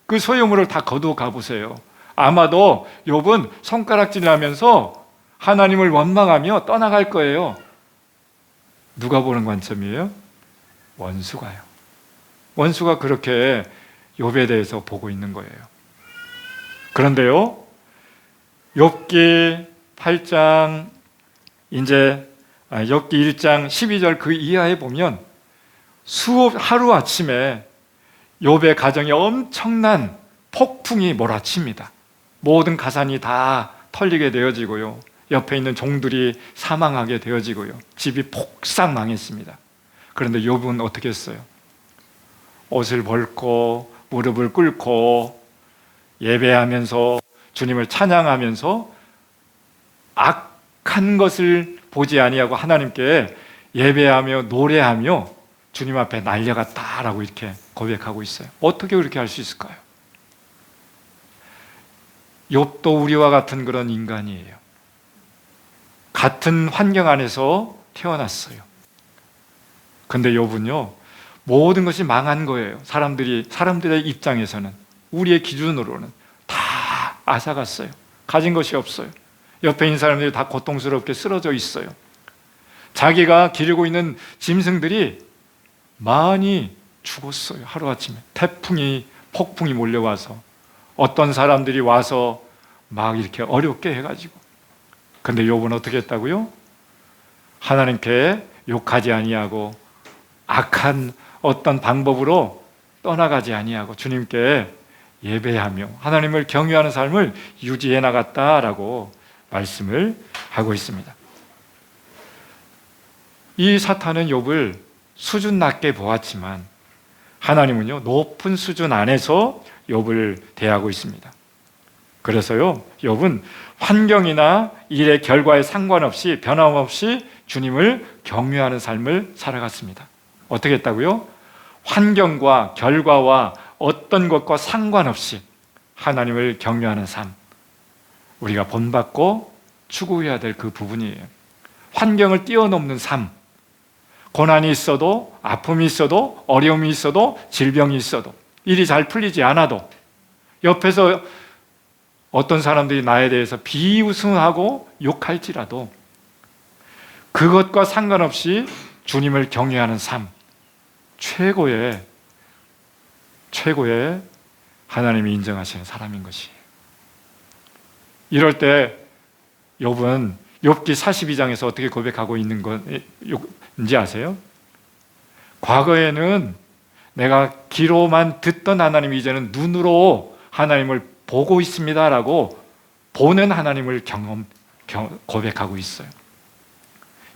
그 소유물을 다 거두어 가보세요. 아마도 욥은 손가락질하면서 하나님을 원망하며 떠나갈 거예요. 누가 보는 관점이에요? 원수가요. 원수가 그렇게 욥에 대해서 보고 있는 거예요. 그런데요, 욥기 8장 욥기 1장 12절 그 이하에 보면 하루아침에 욥의 가정에 엄청난 폭풍이 몰아칩니다. 모든 가산이 다 털리게 되어지고요, 옆에 있는 종들이 사망하게 되어지고요, 집이 폭삭 망했습니다. 그런데 욥은 어떻게 했어요? 옷을 벗고 무릎을 꿇고 예배하면서 주님을 찬양하면서 악한 것을 보지 아니하고 하나님께 예배하며 노래하며 주님 앞에 날려갔다라고 이렇게 고백하고 있어요. 어떻게 그렇게 할 수 있을까요? 욥도 우리와 같은 그런 인간이에요. 같은 환경 안에서 태어났어요. 근데 욥은요, 모든 것이 망한 거예요. 사람들의 입장에서는, 우리의 기준으로는 다 앗아갔어요. 가진 것이 없어요. 옆에 있는 사람들이 다 고통스럽게 쓰러져 있어요. 자기가 기르고 있는 짐승들이 많이 죽었어요. 하루아침에 폭풍이 몰려와서 어떤 사람들이 와서 막 이렇게 어렵게 해가지고. 근데 욥은 어떻게 했다고요? 하나님께 욕하지 아니하고 악한 어떤 방법으로 떠나가지 아니하고 주님께 예배하며 하나님을 경외하는 삶을 유지해 나갔다라고 말씀을 하고 있습니다. 이 사탄은 욥을 수준 낮게 보았지만 하나님은요, 높은 수준 안에서 욥을 대하고 있습니다. 그래서요, 욥은 환경이나 일의 결과에 상관없이 변함없이 주님을 경외하는 삶을 살아갔습니다. 어떻게 했다고요? 환경과 결과와 어떤 것과 상관없이 하나님을 경외하는 삶, 우리가 본받고 추구해야 될 그 부분이에요. 환경을 뛰어넘는 삶, 고난이 있어도, 아픔이 있어도, 어려움이 있어도, 질병이 있어도, 일이 잘 풀리지 않아도, 옆에서 어떤 사람들이 나에 대해서 비웃음하고 욕할지라도 그것과 상관없이 주님을 경외하는 삶, 최고의 하나님이 인정하시는 사람인 것이에요. 이럴 때 욥은 욥기 42장에서 어떻게 고백하고 있는 건지 아세요? 과거에는 내가 귀로만 듣던 하나님이 이제는 눈으로 하나님을 보고 있습니다라고 보는 하나님을 고백하고 있어요.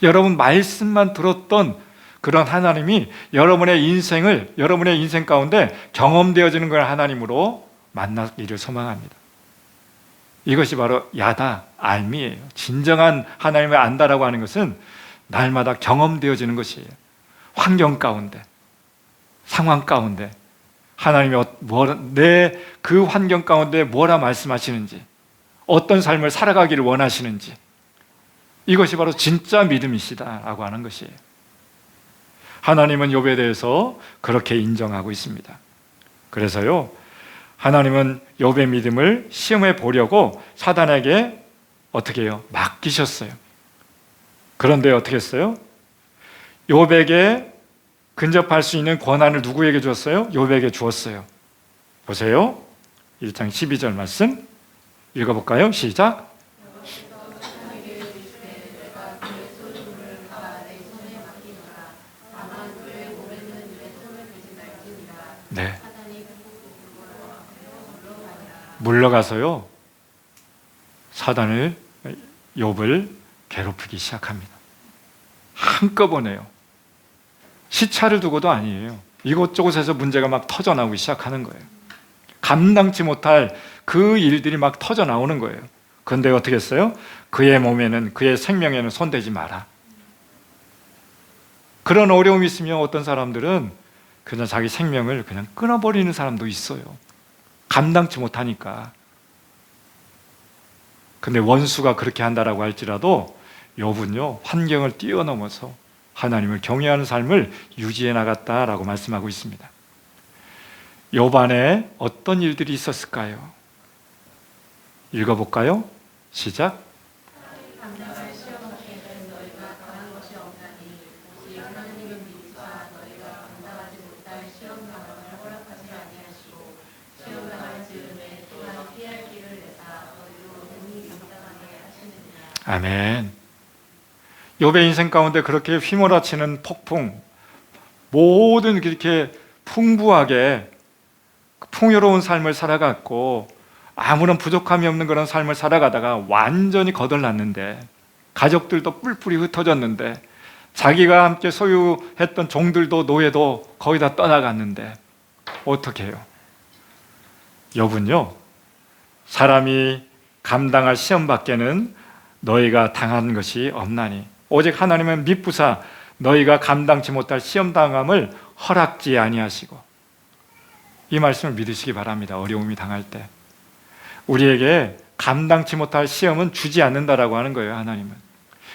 여러분 말씀만 들었던 그런 하나님이 여러분의 인생 가운데 경험되어지는 걸 하나님으로 만나기를 소망합니다. 이것이 바로 야다, 알미예요. 진정한 하나님을 안다라고 하는 것은 날마다 경험되어지는 것이에요. 환경 가운데, 상황 가운데 하나님이 내 그 환경 가운데 뭐라 말씀하시는지, 어떤 삶을 살아가기를 원하시는지, 이것이 바로 진짜 믿음이시다라고 하는 것이에요. 하나님은 욥에 대해서 그렇게 인정하고 있습니다. 그래서요, 하나님은 욥의 믿음을 시험해 보려고 사단에게 어떻게 해요? 맡기셨어요. 그런데 어떻게 했어요? 욥에게 근접할 수 있는 권한을 누구에게 주었어요? 욥에게 주었어요. 보세요. 1장 12절 말씀 읽어볼까요? 시작. 네. 물러가서요, 사단을, 욥을 괴롭히기 시작합니다. 한꺼번에요. 시차를 두고도 아니에요. 이곳저곳에서 문제가 막 터져나오기 시작하는 거예요. 감당치 못할 그 일들이 막 터져나오는 거예요. 그런데 어떻게 했어요? 그의 몸에는, 그의 생명에는 손대지 마라. 그런 어려움이 있으면 어떤 사람들은 그냥 자기 생명을 그냥 끊어버리는 사람도 있어요. 감당치 못하니까. 근데 원수가 그렇게 한다라고 할지라도 욥은요, 환경을 뛰어넘어서 하나님을 경외하는 삶을 유지해 나갔다라고 말씀하고 있습니다. 욥 안에 어떤 일들이 있었을까요? 읽어볼까요? 시작. 아멘. 욥의 인생 가운데 그렇게 휘몰아치는 폭풍, 모든 그렇게 풍부하게 풍요로운 삶을 살아갔고 아무런 부족함이 없는 그런 삶을 살아가다가 완전히 거덜났는데, 가족들도 뿔뿔이 흩어졌는데, 자기가 함께 소유했던 종들도 노예도 거의 다 떠나갔는데 어떻게 해요? 욥은요, 사람이 감당할 시험밖에는 너희가 당한 것이 없나니 오직 하나님은 미쁘사 너희가 감당치 못할 시험당함을 허락지 아니하시고. 이 말씀을 믿으시기 바랍니다. 어려움이 당할 때 우리에게 감당치 못할 시험은 주지 않는다라고 하는 거예요. 하나님은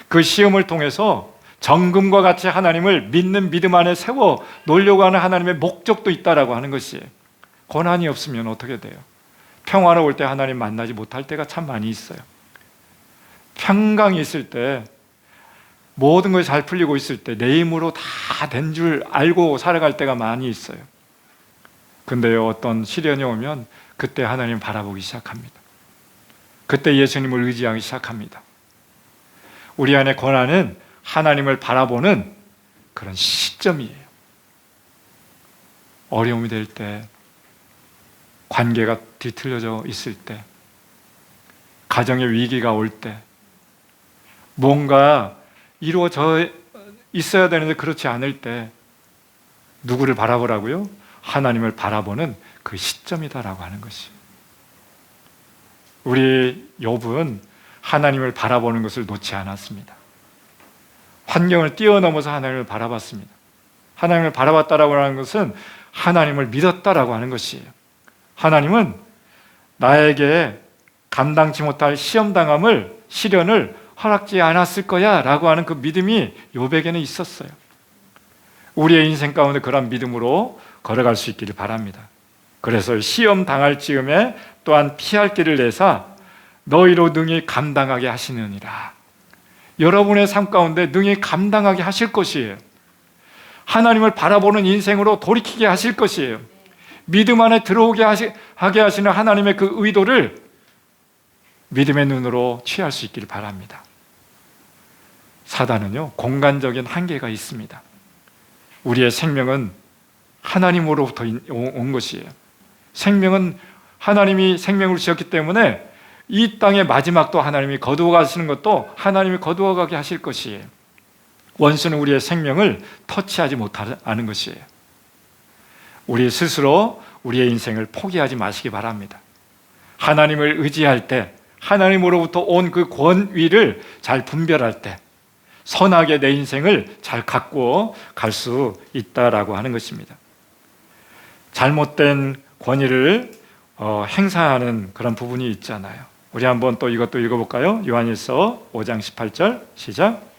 그 시험을 통해서 정금과 같이 하나님을 믿는 믿음 안에 세워 놓으려고 하는 하나님의 목적도 있다라고 하는 것이에요. 고난이 없으면 어떻게 돼요? 평화로울 때 하나님 만나지 못할 때가 참 많이 있어요. 평강이 있을 때, 모든 것이 잘 풀리고 있을 때 내 힘으로 다 된 줄 알고 살아갈 때가 많이 있어요. 근데요, 어떤 시련이 오면 그때 하나님 바라보기 시작합니다. 그때 예수님을 의지하기 시작합니다. 우리 안에 고난은 하나님을 바라보는 그런 시점이에요. 어려움이 될 때, 관계가 뒤틀려져 있을 때, 가정의 위기가 올 때, 뭔가 이루어져 있어야 되는데 그렇지 않을 때 누구를 바라보라고요? 하나님을 바라보는 그 시점이다라고 하는 것이. 우리 욥은 하나님을 바라보는 것을 놓지 않았습니다. 환경을 뛰어넘어서 하나님을 바라봤습니다. 하나님을 바라봤다라고 하는 것은 하나님을 믿었다라고 하는 것이에요. 하나님은 나에게 감당치 못할 시련을 허락지 않았을 거야 라고 하는 그 믿음이 욥에게는 있었어요. 우리의 인생 가운데 그런 믿음으로 걸어갈 수 있기를 바랍니다. 그래서 시험 당할 즈음에 또한 피할 길을 내사 너희로 능히 감당하게 하시느니라. 여러분의 삶 가운데 능히 감당하게 하실 것이에요. 하나님을 바라보는 인생으로 돌이키게 하실 것이에요. 믿음 안에 들어오게 하게 하시는 하나님의 그 의도를 믿음의 눈으로 취할 수 있기를 바랍니다. 사단은요, 공간적인 한계가 있습니다. 우리의 생명은 하나님으로부터 온 것이에요. 생명은 하나님이 생명을 주셨기 때문에 이 땅의 마지막도 하나님이 거두어 가시는 것도 하나님이 거두어 가게 하실 것이에요. 원수는 우리의 생명을 터치하지 못하는 것이에요. 우리 스스로 우리의 인생을 포기하지 마시기 바랍니다. 하나님을 의지할 때, 하나님으로부터 온 그 권위를 잘 분별할 때 선하게 내 인생을 잘 갖고 갈 수 있다라고 하는 것입니다. 잘못된 권위를 행사하는 그런 부분이 있잖아요. 우리 한번 또 이것도 읽어볼까요? 요한일서 5장 18절 시작.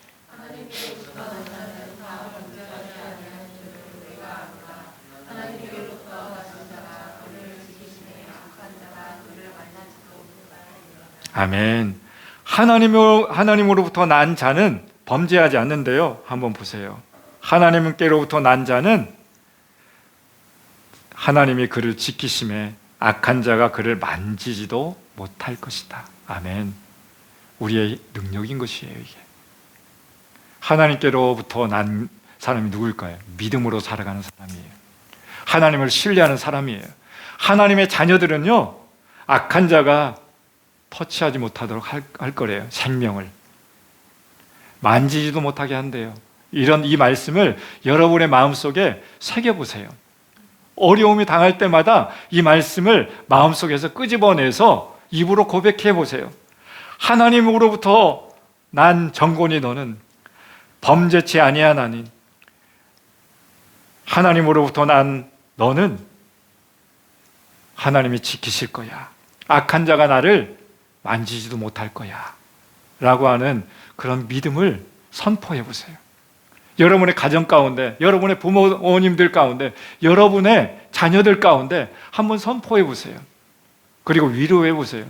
아멘. 하나님으로부터 난 자는 범죄하지 않는데요. 한번 보세요. 하나님께로부터 난 자는 하나님이 그를 지키심에 악한 자가 그를 만지지도 못할 것이다. 아멘. 우리의 능력인 것이에요, 이게. 하나님께로부터 난 사람이 누구일까요? 믿음으로 살아가는 사람이에요. 하나님을 신뢰하는 사람이에요. 하나님의 자녀들은요, 악한 자가 터치하지 못하도록 할 거래요. 생명을 만지지도 못하게 한대요. 이 말씀을 여러분의 마음속에 새겨보세요. 어려움이 당할 때마다 이 말씀을 마음속에서 끄집어내서 입으로 고백해 보세요. 하나님으로부터 난 정권이 너는 범죄치 아니하나니 하나님으로부터 난 너는 하나님이 지키실 거야. 악한 자가 나를 만지지도 못할 거야 라고 하는 그런 믿음을 선포해 보세요. 여러분의 가정 가운데, 여러분의 부모님들 가운데, 여러분의 자녀들 가운데 한번 선포해 보세요. 그리고 위로해 보세요.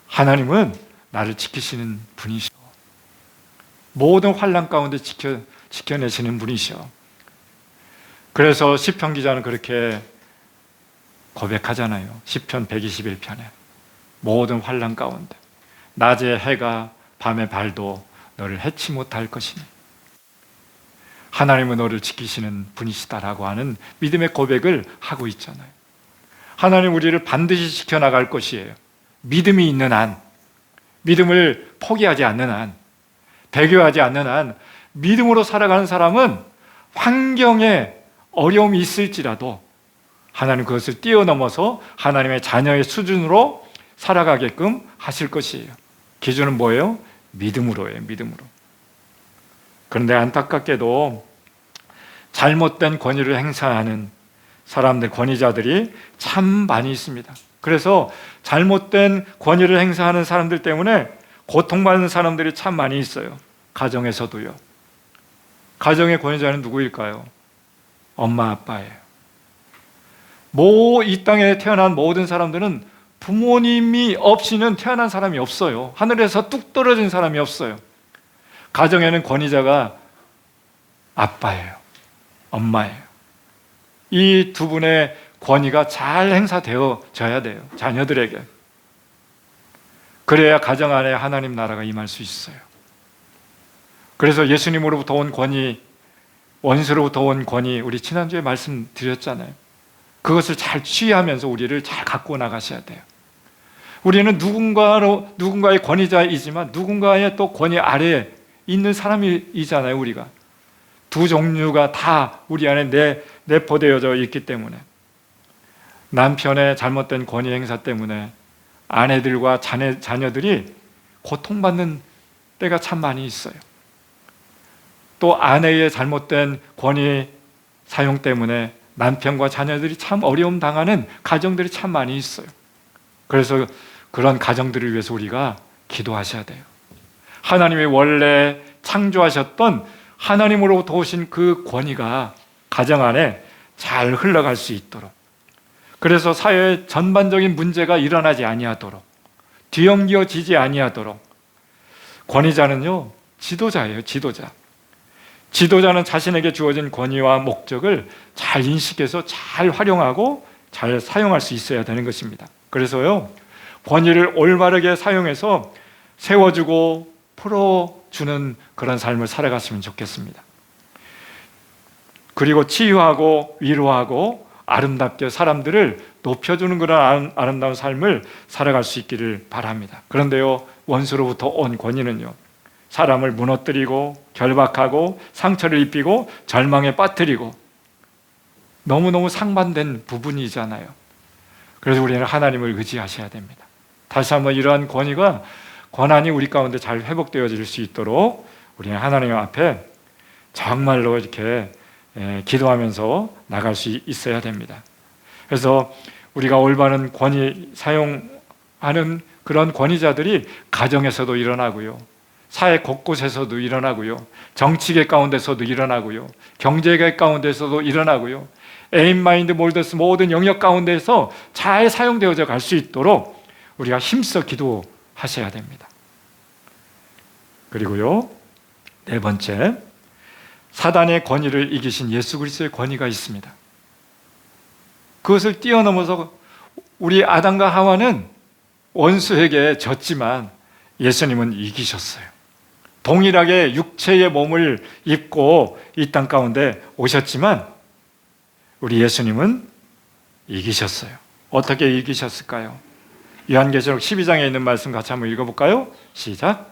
하나님은 나를 지키시는 분이셔. 모든 환난 가운데 지켜내시는 분이셔. 그래서 시편 기자는 그렇게 고백하잖아요. 시편 121편에 모든 환난 가운데 낮에 해가 밤의 발도 너를 해치 못할 것이니 하나님은 너를 지키시는 분이시다라고 하는 믿음의 고백을 하고 있잖아요. 하나님 우리를 반드시 지켜나갈 것이에요. 믿음이 있는 한, 믿음을 포기하지 않는 한, 배교하지 않는 한 믿음으로 살아가는 사람은 환경에 어려움이 있을지라도 하나님 그것을 뛰어넘어서 하나님의 자녀의 수준으로 살아가게끔 하실 것이에요. 기준은 뭐예요? 믿음으로예요. 믿음으로. 그런데 안타깝게도 잘못된 권위를 행사하는 사람들, 권위자들이 참 많이 있습니다. 그래서 잘못된 권위를 행사하는 사람들 때문에 고통받는 사람들이 참 많이 있어요. 가정에서도요. 가정의 권위자는 누구일까요? 엄마, 아빠예요. 이 땅에 태어난 모든 사람들은 부모님이 없이는 태어난 사람이 없어요. 하늘에서 뚝 떨어진 사람이 없어요. 가정에는 권위자가 아빠예요. 엄마예요. 이 두 분의 권위가 잘 행사되어져야 돼요. 자녀들에게. 그래야 가정 안에 하나님 나라가 임할 수 있어요. 그래서 예수님으로부터 온 권위, 원수로부터 온 권위, 우리 지난주에 말씀드렸잖아요. 그것을 잘 취하면서 우리를 잘 갖고 나가셔야 돼요. 우리는 누군가의 권위자이지만 누군가의 또 권위 아래에 있는 사람이잖아요. 우리가 두 종류가 다 우리 안에 내포되어져 있기 때문에 남편의 잘못된 권위 행사 때문에 아내들과 자녀들이 고통받는 때가 참 많이 있어요. 또 아내의 잘못된 권위 사용 때문에 남편과 자녀들이 참 어려움 당하는 가정들이 참 많이 있어요. 그래서 그런 가정들을 위해서 우리가 기도하셔야 돼요. 하나님이 원래 창조하셨던 하나님으로부터 오신 그 권위가 가정 안에 잘 흘러갈 수 있도록, 그래서 사회의 전반적인 문제가 일어나지 아니하도록, 뒤엉겨지지 아니하도록, 권위자는요 지도자예요. 지도자는 자신에게 주어진 권위와 목적을 잘 인식해서 잘 활용하고 잘 사용할 수 있어야 되는 것입니다. 그래서요 권위를 올바르게 사용해서 세워주고 풀어주는 그런 삶을 살아갔으면 좋겠습니다. 그리고 치유하고 위로하고 아름답게 사람들을 높여주는 그런 아름다운 삶을 살아갈 수 있기를 바랍니다. 그런데요, 원수로부터 온 권위는요, 사람을 무너뜨리고 결박하고 상처를 입히고 절망에 빠뜨리고 너무너무 상반된 부분이잖아요. 그래서 우리는 하나님을 의지하셔야 됩니다. 다시 한번 이러한 권한이 우리 가운데 잘 회복되어질 수 있도록 우리는 하나님 앞에 정말로 이렇게 기도하면서 나갈 수 있어야 됩니다. 그래서 우리가 올바른 권위 사용하는 그런 권위자들이 가정에서도 일어나고요, 사회 곳곳에서도 일어나고요, 정치계 가운데서도 일어나고요, 경제계 가운데서도 일어나고요, 에임마인드 몰더스 모든 영역 가운데서 잘 사용되어져 갈 수 있도록 우리가 힘써 기도하셔야 됩니다. 그리고요, 네 번째, 사단의 권위를 이기신 예수 그리스도의 권위가 있습니다. 그것을 뛰어넘어서 우리 아담과 하와는 원수에게 졌지만 예수님은 이기셨어요. 동일하게 육체의 몸을 입고 이 땅 가운데 오셨지만 우리 예수님은 이기셨어요. 어떻게 이기셨을까요? 요한계시록 12장에 있는 말씀 같이 한번 읽어볼까요? 시작.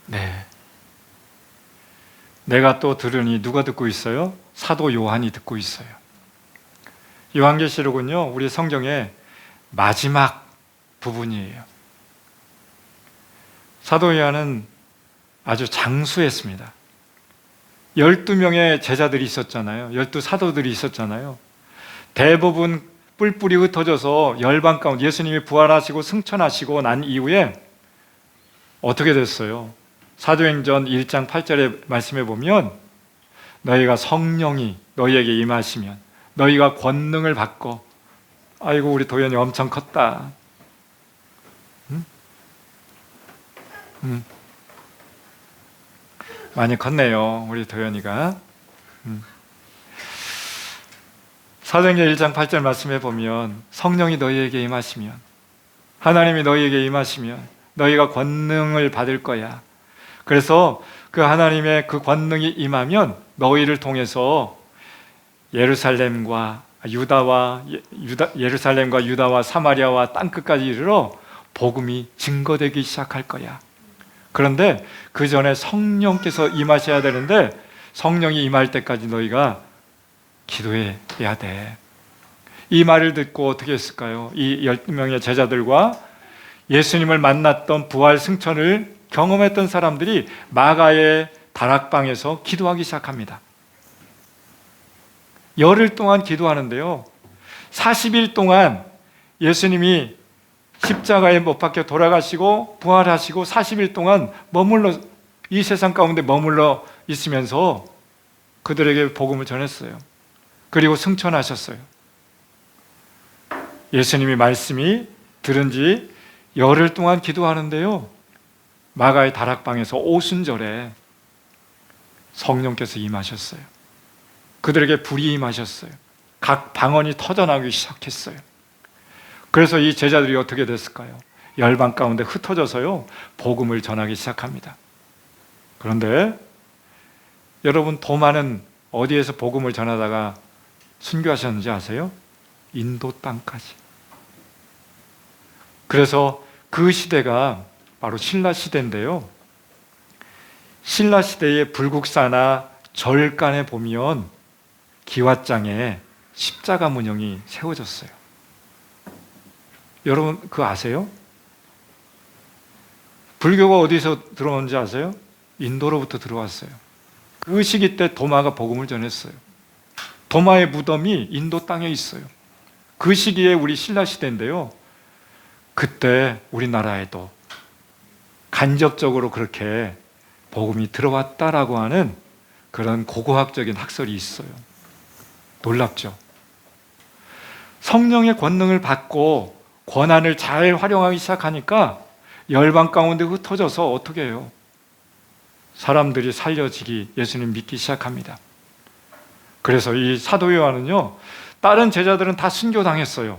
네. 내가 또 들으니 누가 듣고 있어요? 사도 요한이 듣고 있어요. 요한계시록은요, 우리 성경의 마지막 부분이에요. 사도 요한은 아주 장수했습니다. 12명의 제자들이 있었잖아요. 12사도들이 있었잖아요. 대부분 뿔뿔이 흩어져서 열방 가운데 예수님이 부활하시고 승천하시고 난 이후에 어떻게 됐어요? 사도행전 1장 8절에 말씀해 보면 너희가 성령이 너희에게 임하시면 너희가 권능을 받고, 아이고 우리 도연이 엄청 컸다. 많이 컸네요, 우리 도연이가. 사도행전 1장 8절 말씀해 보면 성령이 너희에게 임하시면, 하나님이 너희에게 임하시면 너희가 권능을 받을 거야. 그래서 그 하나님의 그 권능이 임하면 너희를 통해서 예루살렘과 유다와 사마리아와 땅끝까지 이르러 복음이 증거되기 시작할 거야. 그런데 그 전에 성령께서 임하셔야 되는데 성령이 임할 때까지 너희가 기도해야 돼. 이 말을 듣고 어떻게 했을까요? 이 12명의 제자들과 예수님을 만났던 부활 승천을 경험했던 사람들이 마가의 다락방에서 기도하기 시작합니다. 열흘 동안 기도하는데요, 40일 동안 예수님이 십자가에 못 박혀 돌아가시고 부활하시고 40일 동안 이 세상 가운데 머물러 있으면서 그들에게 복음을 전했어요. 그리고 승천하셨어요. 예수님이 말씀이 들은 지 열흘 동안 기도하는데요, 마가의 다락방에서 오순절에 성령께서 임하셨어요. 그들에게 불이 임하셨어요. 각 방언이 터져나오기 시작했어요. 그래서 이 제자들이 어떻게 됐을까요? 열방 가운데 흩어져서요, 복음을 전하기 시작합니다. 그런데 여러분, 도마는 어디에서 복음을 전하다가 순교하셨는지 아세요? 인도 땅까지. 그래서 그 시대가 바로 신라 시대인데요, 신라 시대의 불국사나 절간에 보면 기와장에 십자가 문형이 세워졌어요. 여러분 그거 아세요? 불교가 어디서 들어온지 아세요? 인도로부터 들어왔어요. 그 시기 때 도마가 복음을 전했어요. 도마의 무덤이 인도 땅에 있어요. 그 시기에 우리 신라 시대인데요. 그때 우리나라에도 간접적으로 그렇게 복음이 들어왔다라고 하는 그런 고고학적인 학설이 있어요. 놀랍죠? 성령의 권능을 받고 권한을 잘 활용하기 시작하니까 열방 가운데 흩어져서 어떻게 해요? 사람들이 살려지기, 예수님 믿기 시작합니다. 그래서 이 사도 요한은요, 다른 제자들은 다 순교당했어요.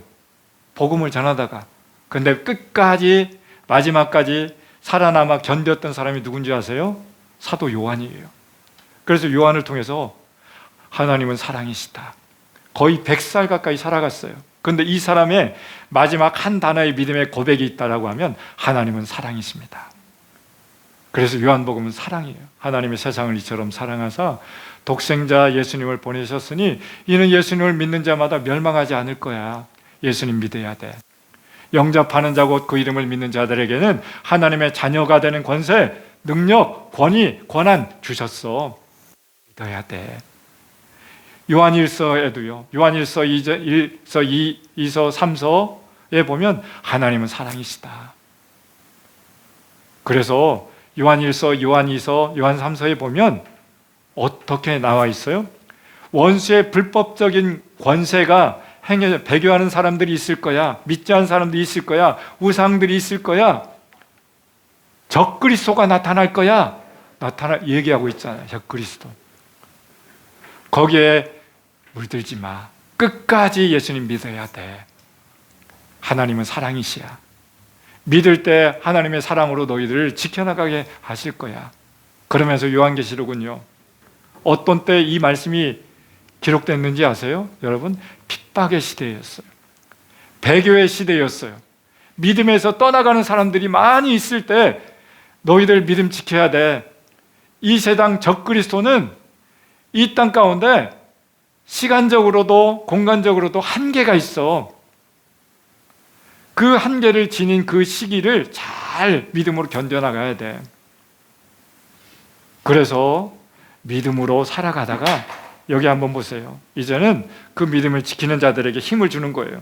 복음을 전하다가. 근데 끝까지, 마지막까지 살아남아 견뎠던 사람이 누군지 아세요? 사도 요한이에요. 그래서 요한을 통해서 하나님은 사랑이시다. 거의 100살 가까이 살아갔어요. 그런데 이 사람의 마지막 한 단어의 믿음의 고백이 있다라고 하면 하나님은 사랑이십니다. 그래서 요한복음은 사랑이에요. 하나님의 세상을 이처럼 사랑하사 독생자 예수님을 보내셨으니 이는 예수님을 믿는 자마다 멸망하지 않을 거야. 예수님 믿어야 돼. 영접하는 자 곧 그 이름을 믿는 자들에게는 하나님의 자녀가 되는 권세, 능력, 권위, 권한 주셨어. 믿어야 돼. 요한일서에도요. 요한일서 1서 2서 3서에 보면 하나님은 사랑이시다. 그래서 요한일서, 요한2서, 요한3서에 보면 어떻게 나와 있어요? 원수의 불법적인 권세가 배교하는 사람들이 있을 거야. 믿지 않은 사람들이 있을 거야. 우상들이 있을 거야. 적그리스도가 나타날 거야. 얘기하고 있잖아요. 적그리스도. 거기에 물들지 마. 끝까지 예수님 믿어야 돼. 하나님은 사랑이시야. 믿을 때 하나님의 사랑으로 너희들을 지켜나가게 하실 거야. 그러면서 요한계시록은요, 어떤 때 이 말씀이 기록됐는지 아세요? 여러분, 핍박의 시대였어요. 배교의 시대였어요. 믿음에서 떠나가는 사람들이 많이 있을 때 너희들 믿음 지켜야 돼. 이 세상 적그리스도는 이 땅 가운데 시간적으로도 공간적으로도 한계가 있어. 그 한계를 지닌 그 시기를 잘 믿음으로 견뎌나가야 돼. 그래서 믿음으로 살아가다가 여기 한번 보세요. 이제는 그 믿음을 지키는 자들에게 힘을 주는 거예요.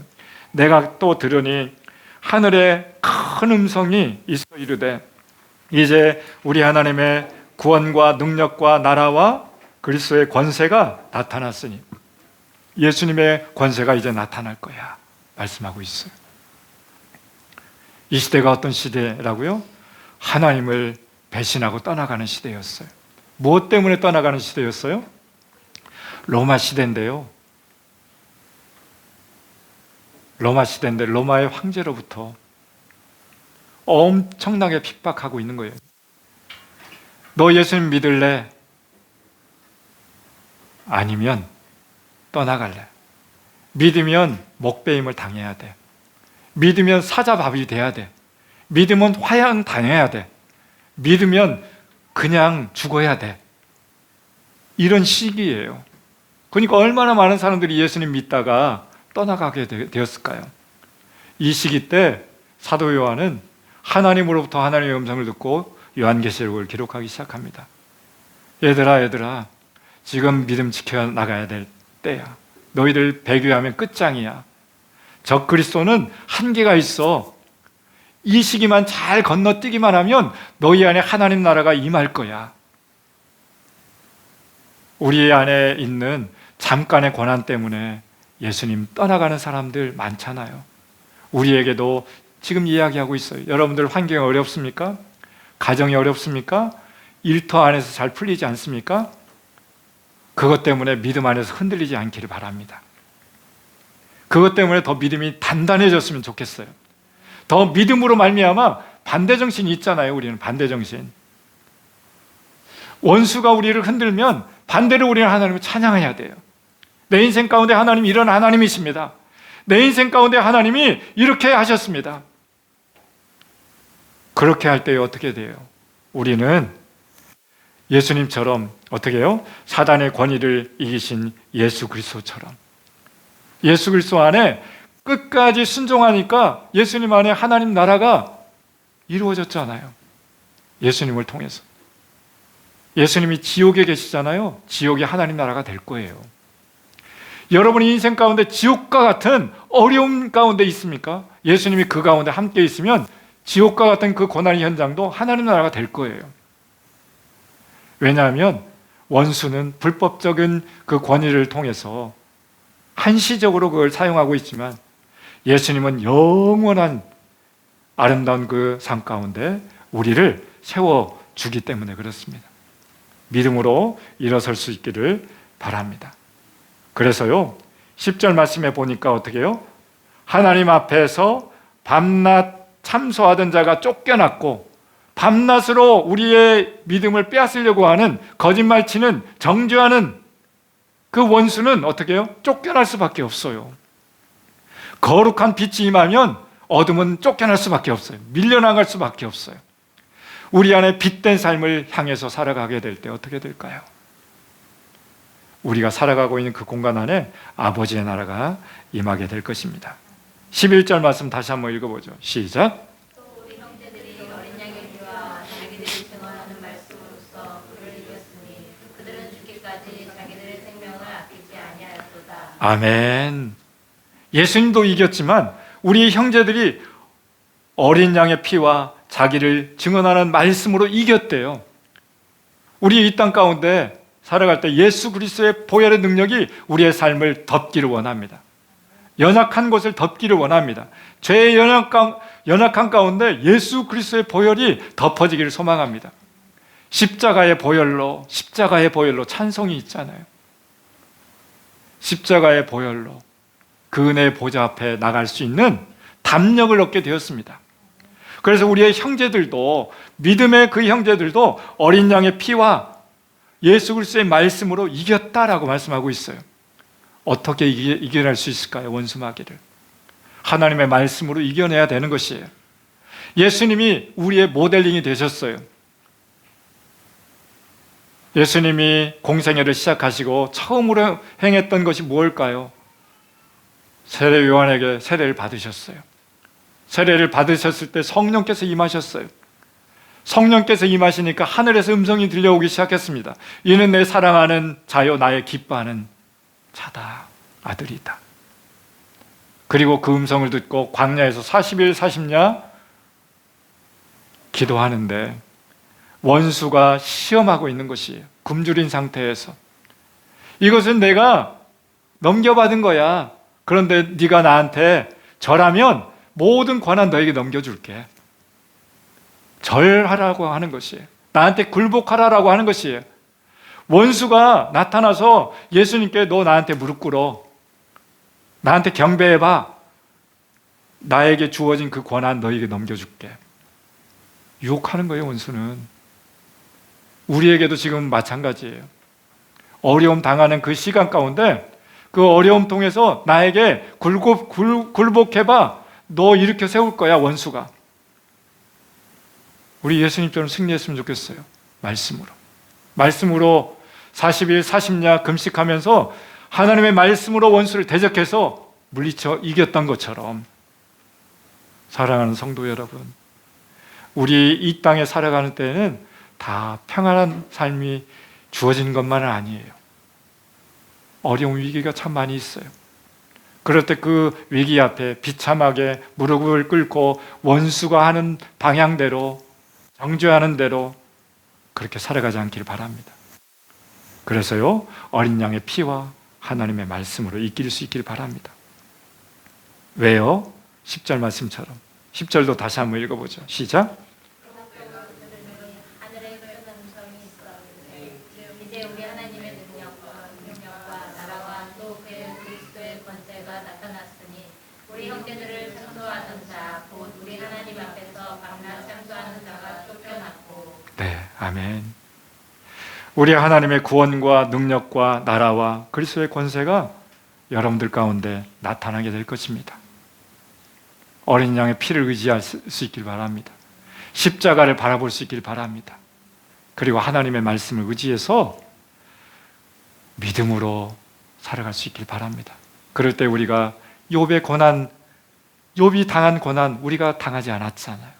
내가 또 들으니 하늘에 큰 음성이 있어 이르되 이제 우리 하나님의 구원과 능력과 나라와 그리스도의 권세가 나타났으니 예수님의 권세가 이제 나타날 거야 말씀하고 있어요. 이 시대가 어떤 시대라고요? 하나님을 배신하고 떠나가는 시대였어요. 무엇 때문에 떠나가는 시대였어요? 로마 시대인데요. 로마 시대인데 로마의 황제로부터 엄청나게 핍박하고 있는 거예요. 너 예수님 믿을래? 아니면 떠나갈래? 믿으면 목배임을 당해야 돼. 믿으면 사자밥이 돼야 돼. 믿으면 화양 당해야 돼. 믿으면 그냥 죽어야 돼. 이런 시기예요. 그러니까 얼마나 많은 사람들이 예수님 믿다가 떠나가게 되었을까요? 이 시기 때 사도 요한은 하나님으로부터 하나님의 음성을 듣고 요한계시록을 기록하기 시작합니다. 얘들아 지금 믿음 지켜나가야 될 때야. 너희들 배교하면 끝장이야. 적그리스도는 한계가 있어. 이 시기만 잘 건너뛰기만 하면 너희 안에 하나님 나라가 임할 거야. 우리 안에 있는 잠깐의 고난 때문에 예수님 떠나가는 사람들 많잖아요. 우리에게도 지금 이야기하고 있어요. 여러분들 환경이 어렵습니까? 가정이 어렵습니까? 일터 안에서 잘 풀리지 않습니까? 그것 때문에 믿음 안에서 흔들리지 않기를 바랍니다. 그것 때문에 더 믿음이 단단해졌으면 좋겠어요. 더 믿음으로 말미암아 반대정신이 있잖아요. 우리는 반대정신. 원수가 우리를 흔들면 반대로 우리는 하나님을 찬양해야 돼요. 내 인생 가운데 하나님이 이런 하나님이십니다. 내 인생 가운데 하나님이 이렇게 하셨습니다. 그렇게 할 때 어떻게 돼요? 우리는 예수님처럼 어떻게 해요? 사단의 권위를 이기신 예수 그리스도처럼 예수 그리스도 안에 끝까지 순종하니까 예수님 안에 하나님 나라가 이루어졌잖아요. 예수님을 통해서. 예수님이 지옥에 계시잖아요. 지옥이 하나님 나라가 될 거예요. 여러분의 인생 가운데 지옥과 같은 어려움 가운데 있습니까? 예수님이 그 가운데 함께 있으면 지옥과 같은 그 고난의 현장도 하나님 나라가 될 거예요. 왜냐하면 원수는 불법적인 그 권위를 통해서 한시적으로 그걸 사용하고 있지만 예수님은 영원한 아름다운 그 삶 가운데 우리를 세워주기 때문에 그렇습니다. 믿음으로 일어설 수 있기를 바랍니다. 그래서요 10절 말씀에 보니까 어떻게 해요? 하나님 앞에서 밤낮 참소하던 자가 쫓겨났고 밤낮으로 우리의 믿음을 빼앗으려고 하는 거짓말치는 정죄하는 그 원수는 어떻게 해요? 쫓겨날 수밖에 없어요. 거룩한 빛이 임하면 어둠은 쫓겨날 수밖에 없어요. 밀려나갈 수밖에 없어요. 우리 안에 빛된 삶을 향해서 살아가게 될 때 어떻게 될까요? 우리가 살아가고 있는 그 공간 안에 아버지의 나라가 임하게 될 것입니다. 11절 말씀 다시 한번 읽어보죠. 시작. 또 우리 형제들이 어린 양의 피와 자기들이 증언하는 말씀으로써 그를 이겼으니 그들은 죽기까지 자기들의 생명을 아끼지 아니하였도다. 아멘. 예수님도 이겼지만 우리 형제들이 어린 양의 피와 자기를 증언하는 말씀으로 이겼대요. 우리 이 땅 가운데 살아갈 때 예수 그리스도의 보혈의 능력이 우리의 삶을 덮기를 원합니다. 연약한 곳을 덮기를 원합니다. 죄의 연약한 가운데 예수 그리스도의 보혈이 덮어지기를 소망합니다. 십자가의 보혈로 찬송이 있잖아요. 십자가의 보혈로 그 은혜의 보좌 앞에 나갈 수 있는 담력을 얻게 되었습니다. 그래서 우리의 형제들도, 믿음의 그 형제들도 어린 양의 피와 예수 그리스도의 말씀으로 이겼다라고 말씀하고 있어요. 어떻게 이겨낼 수 있을까요? 원수 마귀를 하나님의 말씀으로 이겨내야 되는 것이에요. 예수님이 우리의 모델링이 되셨어요. 예수님이 공생애를 시작하시고 처음으로 행했던 것이 무엇일까요? 세례 요한에게 세례를 받으셨어요. 세례를 받으셨을 때 성령께서 임하셨어요. 성령께서 임하시니까 하늘에서 음성이 들려오기 시작했습니다. 이는 내 사랑하는 자요 나의 기뻐하는 자다, 아들이다. 그리고 그 음성을 듣고 광야에서 40일 40야 기도하는데 원수가 시험하고 있는 것이에요. 굶주린 상태에서. 이것은 내가 넘겨받은 거야. 그런데 네가 나한테 절하면 모든 권한 너에게 넘겨줄게. 절하라고 하는 것이에요. 나한테 굴복하라라고 하는 것이에요. 원수가 나타나서 예수님께 너 나한테 무릎 꿇어. 나한테 경배해봐. 나에게 주어진 그 권한 너에게 넘겨줄게. 유혹하는 거예요, 원수는. 우리에게도 지금 마찬가지예요. 어려움 당하는 그 시간 가운데 그 어려움 통해서 나에게 굴복해봐. 너 일으켜 세울 거야, 원수가. 우리 예수님처럼 승리했으면 좋겠어요. 말씀으로 40일 40야 금식하면서 하나님의 말씀으로 원수를 대적해서 물리쳐 이겼던 것처럼. 사랑하는 성도 여러분, 우리 이 땅에 살아가는 때에는 다 평안한 삶이 주어진 것만은 아니에요. 어려운 위기가 참 많이 있어요. 그럴 때 그 위기 앞에 비참하게 무릎을 꿇고 원수가 하는 방향대로, 정죄하는 대로 그렇게 살아가지 않기를 바랍니다. 그래서요, 어린 양의 피와 하나님의 말씀으로 이길 수 있기를 바랍니다. 왜요? 10절 말씀처럼. 10절도 다시 한번 읽어보죠. 시작. 하늘에 큰 음성이 있어 이제 우리 하나님의 능력과 나라와 또 그의 그리스도의 권세가 나타났으니 우리 형제들을 참소하던 자 곧 우리 하나님 앞에서 밤낮 참소하는 자가 쫓겨났고. 네, 아멘. 우리 하나님의 구원과 능력과 나라와 그리스도의 권세가 여러분들 가운데 나타나게 될 것입니다. 어린 양의 피를 의지할 수 있길 바랍니다. 십자가를 바라볼 수 있길 바랍니다. 그리고 하나님의 말씀을 의지해서 믿음으로 살아갈 수 있길 바랍니다. 그럴 때 우리가 욥이 당한 고난 우리가 당하지 않았잖아요.